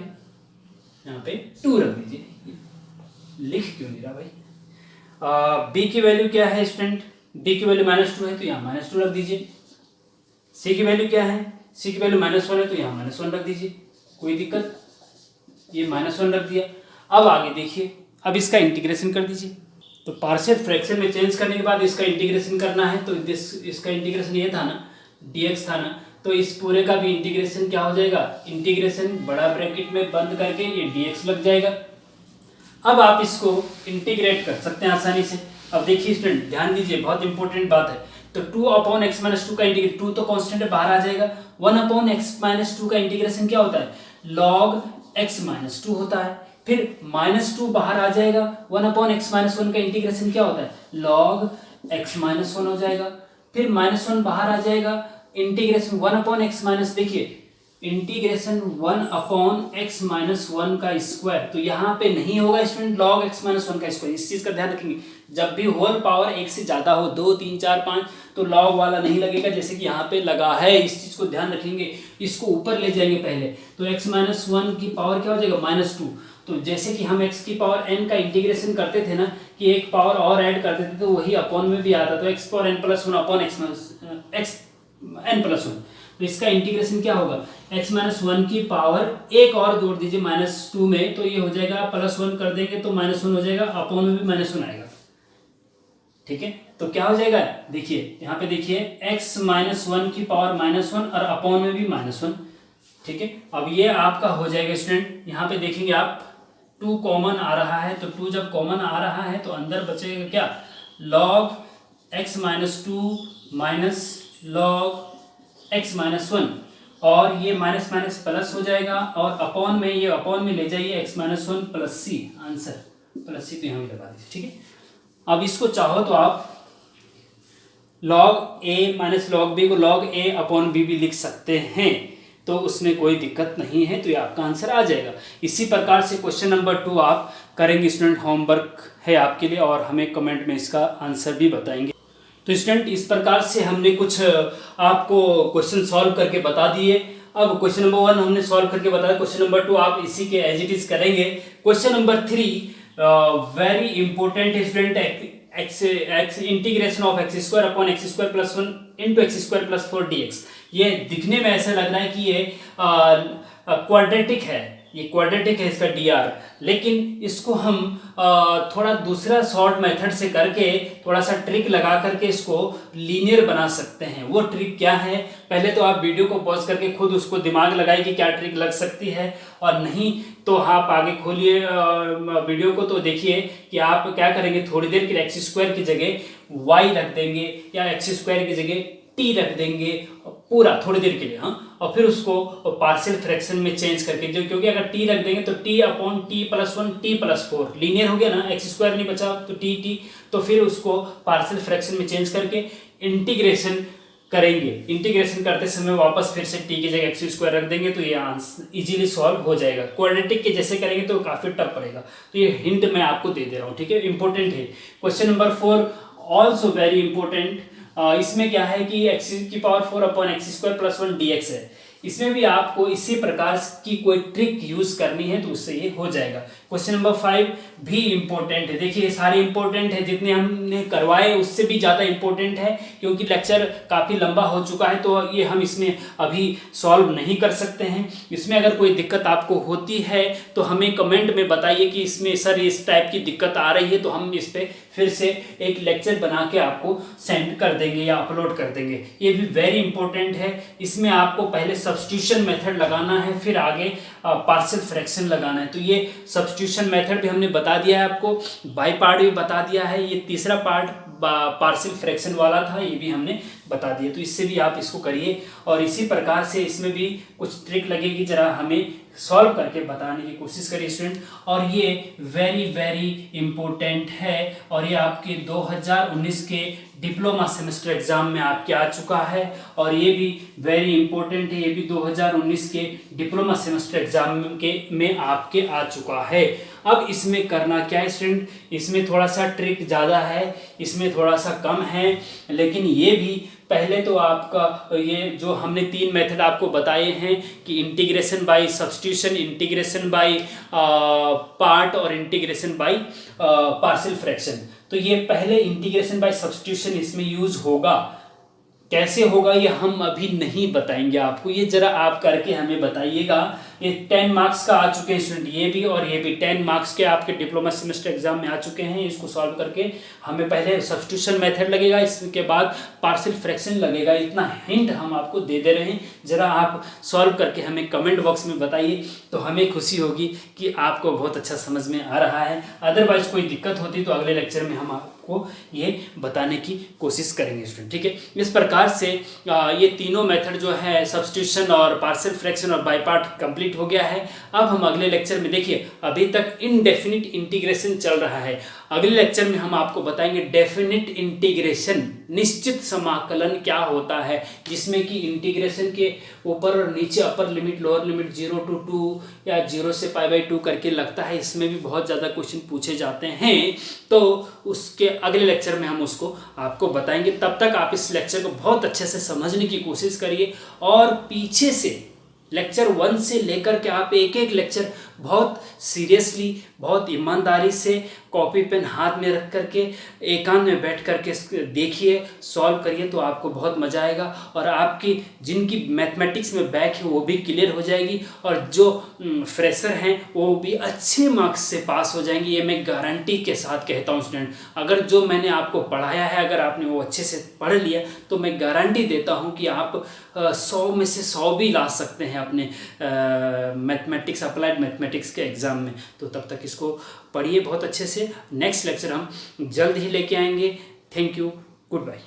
[SPEAKER 1] पे 2 रख दीजिए, लिख क्यों नहीं रहा भाई। b की वैल्यू क्या है स्टूडेंट, b की वैल्यू -2 है तो यहाँ -2 रख दीजिए, c की वैल्यू क्या है, c की वैल्यू -1 है तो यहाँ -1 रख दीजिए, कोई दिक्कत, ये -1 रख दिया। अब आगे देखिए, अब इसका इंटीग्रेशन कर दीजिए, तो पार्शियल फ्रैक्शन में चेंज करने के बाद इसका इंटीग्रेशन करना है, तो इसका इंटीग्रेशन ये था ना dx था ना, तो इस पूरे का भी इंटीग्रेशन क्या हो जाएगा, इंटीग्रेशन बड़ा ब्रैकेट में बंद करके ये dx लग जाएगा। अब आप इसको इंटीग्रेट कर सकते हैं आसानी से। अब देखिए स्टूडेंट ध्यान दीजिए, बहुत इंपॉर्टेंट बात है, तो 2/x-2 का इंटीग्रेट, 2 तो कांस्टेंट है बाहर आ जाएगा, 1/x-2 का इंटीग्रेशन क्या होता है log x-2 होता है, फिर -2 बाहर आ जाएगा, 1/x-1 का इंटीग्रेशन क्या होता है log x-1 हो जाएगा, फिर -1 बाहर आ जाएगा, इंटीग्रेशन 1/x- देखिए इंटीग्रेशन 1/x-1 का स्क्वायर, तो यहाँ पे नहीं होगा स्टूडेंट log x-1 का स्क्वायर, इस चीज का ध्यान रखेंगे, जब भी होल पावर 1 से ज्यादा हो 2 3 4 5 तो log वाला नहीं लगेगा, जैसे कि यहाँ पे लगा है, इस चीज को ध्यान रखेंगे, इसको ऊपर ले जाएंगे पहले, तो x-1 की पावर क्या हो जाएगा -2, तो जैसे कि हम x की पावर n का इंटीग्रेशन करते थे ना कि एक पावर और ऐड करते थे तो वही अपॉन में भी आता, तो x⁻n+1/n+1, तो इसका इंटीग्रेशन क्या होगा x-1 की पावर एक और जोड़ दीजिए -2 में, तो ये हो जाएगा +1 कर देंगे तो -1 हो जाएगा, अपॉन में भी -1 आएगा, ठीक है। तो क्या हो जाएगा, देखिए यहाँ पे देखिए x-1 की पावर -1 और अपॉन में भी -1, ठीक है। अब ये आपका हो जाएगा स्टूडेंट, यहाँ पे देखेंगे आप 2 कॉमन आ रहा है, तो 2 जब कॉमन आ रहा है तो अंदर बचेगा क्या log x-2 minus log x-1, और ये माइनस माइनस प्लस हो जाएगा, और अपॉन में ये अपॉन में ले जाइए x-1 plus c, answer plus c तो यहाँ भी लगा दीजिए, ठीक है। अब इसको चाहो तो आप log a minus log b को log a अपॉन b भी लिख सकते हैं, तो उसमें कोई दिक्कत नहीं है, तो ये आपका आंसर आ जाएगा। इसी प्रकार से क्वेश्चन नंबर 2 आप करेंगे स्टूडेंट, होमवर्क है आपके लिए, और हमें कमेंट में इसका आंसर भी बताएंगे। तो स्टूडेंट इस प्रकार से हमने कुछ आपको क्वेश्चन सॉल्व करके बता दिए। अब क्वेश्चन नंबर 1 हमने सॉल्व करके बताया, क्वेश्चन नंबर 2 आप इसी के एज इट इज करेंगे। क्वेश्चन नंबर 3 वेरी इंपॉर्टेंट है student, integration of x square upon x square plus 1 into x square plus 4 dx। ये दिखने में ऐसा लग रहा है कि ये क्वाड्रेटिक है, ये क्वाड्रेटिक है इसका dr, लेकिन इसको हम थोड़ा दूसरा शॉर्ट मेथड से करके थोड़ा सा ट्रिक लगा करके इसको लीनियर बना सकते हैं। वो ट्रिक क्या है, पहले तो आप वीडियो को पॉज करके खुद उसको दिमाग लगाइए कि क्या ट्रिक लग सकती है, और नहीं तो आप आगे खोलिए वीडियो को, तो देखिए कि आप क्या करेंगे, थोड़ी देर के लिए एक्स स्क्वायर की जगह वाई रख देंगे या एक्स स्क्वायर की जगह टी रख देंगे पूरा थोड़ी देर के लिए, हाँ, और फिर उसको पार्शियल फ्रैक्शन में चेंज करके, जो क्योंकि अगर टी रख देंगे तो T upon T plus 1 T plus 4 linear हो गया ना, एक्स स्क्वायर नहीं बचा तो टी, तो फिर उसको पार्शियल फ्रैक्शन में चेंज करके इंटीग्रेशन करेंगे। इंटीग्रेशन करते समय वापस फिर से टी की जगह एक्स स्क्वायर रख देंगे, तो ये आंसर इजीली सॉल्व हो जाएगा। क्वाड्रेटिक के जैसे करेंगे तो काफी टफ पड़ेगा, तो ये हिंट मैं आपको दे दे रहा हूँ, ठीक है, इंपॉर्टेंट है। Question number 4 also very important, इसमें क्या है कि एक्स की power 4 upon x square plus 1 dx है। इसमें भी आपको इसी प्रकार की कोई ट्रिक यूज करनी है, तो उससे ये हो जाएगा। क्वेश्चन नंबर 5 भी इंपॉर्टेंट है, देखिए सारे इंपॉर्टेंट है, जितने हमने करवाए उससे भी ज़्यादा इंपॉर्टेंट है, क्योंकि लेक्चर काफ़ी लंबा हो चुका है, तो ये हम इसमें अभी सॉल्व नहीं कर सकते हैं। इसमें अगर कोई दिक्कत आपको होती है तो हमें कमेंट में बताइए कि इसमें सर इस टाइप की दिक्कत आ रही है, तो हम इस पर फिर से एक लेक्चर बना के आपको सेंड कर देंगे या अपलोड कर देंगे। ये भी वेरी इंपॉर्टेंट है। इसमें आपको पहले सब्स्टिट्यूशन मेथड लगाना है, फिर आगे पार्शियल फ्रैक्शन लगाना है। तो ये सब्स्टिट्यूशन मेथड भी हमने बता दिया है आपको, बाई पार्ट भी बता दिया है, ये तीसरा पार्ट पार्शियल फ्रैक्शन वाला था, ये भी हमने बता दिया। तो इससे भी आप इसको करिए, और इसी प्रकार से इसमें भी कुछ ट्रिक लगेगी, जरा हमें सॉल्व करके बताने की कोशिश करिए स्टूडेंट। और ये वेरी वेरी इंपॉर्टेंट है, और ये आपके 2019 के डिप्लोमा सेमेस्टर एग्जाम में आपके आ चुका है, और ये भी वेरी इंपॉर्टेंट है, ये भी 2019 के डिप्लोमा सेमेस्टर एग्जाम में आपके आ चुका है। अब इसमें करना क्या है स्टूडेंट, इसमें थोड़ा सा ट्रिक ज़्यादा है, इसमें थोड़ा सा कम है, लेकिन ये भी पहले तो आपका ये जो हमने 3 मेथड आपको बताए हैं कि integration by substitution, integration by part और इंटीग्रेशन बाय पार्शियल फ्रैक्शन, तो ये पहले इंटीग्रेशन बाय सब्स्टिट्यूशन इसमें यूज होगा। कैसे होगा ये हम अभी नहीं बताएंगे आपको, ये जरा आप करके हमें बताइएगा। ये 10 मार्क्स का आ चुके हैं स्टूडेंट, ये भी और ये भी 10 मार्क्स के आपके डिप्लोमा सेमेस्टर एग्जाम में आ चुके हैं। इसको सॉल्व करके हमें पहले सब्स्टिट्यूशन मेथड लगेगा, इसके बाद पार्शियल फ्रैक्शन लगेगा। इतना हिंट हम आपको दे दे रहे हैं, जरा आप सॉल्व करके हमें कमेंट बॉक्स में बताइए, तो हमें खुशी होगी कि आपको बहुत अच्छा समझ में आ रहा है। अदरवाइज कोई दिक्कत होती तो अगले लेक्चर में हम आपको ये बताने की कोशिश करेंगे स्टूडेंट, ठीक है। इस प्रकार से ये तीनों मेथड जो है सब्स्टिट्यूशन और पार्शियल फ्रैक्शन और बाय पार्ट कंप्लीट हो गया है। अब हम अगले लेक्चर में, देखिए अभी तक इनडेफिनिट इंटीग्रेशन चल रहा है, अगले लेक्चर में हम आपको बताएंगे डेफिनिट इंटीग्रेशन, निश्चित समाकलन क्या होता है, जिसमें कि इंटीग्रेशन के ऊपर और नीचे upper limit lower limit 0 to 2 या 0 से π/2 करके लगता है। इसमें भी बहुत ज़्यादा क्वेश्चन पूछे जाते हैं, तो उसके अगले लेक्चर में हम उसको आपको बताएंगे। तब तक आप इस लेक्चर को बहुत अच्छे से समझने की कोशिश करिए, और पीछे से लेक्चर 1 से लेकर के आप एक एक लेक्चर बहुत सीरियसली, बहुत ईमानदारी से कॉपी पेन हाथ में रख करके एकांत में बैठ करके देखिए, सॉल्व करिए, तो आपको बहुत मजा आएगा, और आपकी जिनकी मैथमेटिक्स में बैक है वो भी क्लियर हो जाएगी, और जो फ्रेशर हैं वो भी अच्छे मार्क्स से पास हो जाएंगे। ये मैं गारंटी के साथ कहता हूँ स्टूडेंट। अगर जो मैंने आपको पढ़ाया है अगर आपने वो अच्छे से पढ़ लिया, तो मैं गारंटी देता हूँ कि आप 100 में से 100 भी ला सकते हैं अपने मैथमेटिक्स, अप्लाइड मैथमेटिक्स के एग्ज़ाम में। तो तब तक इसको पढ़िए बहुत अच्छे से। नेक्स्ट लेक्चर हम जल्द ही लेके आएंगे। Thank you, good bye.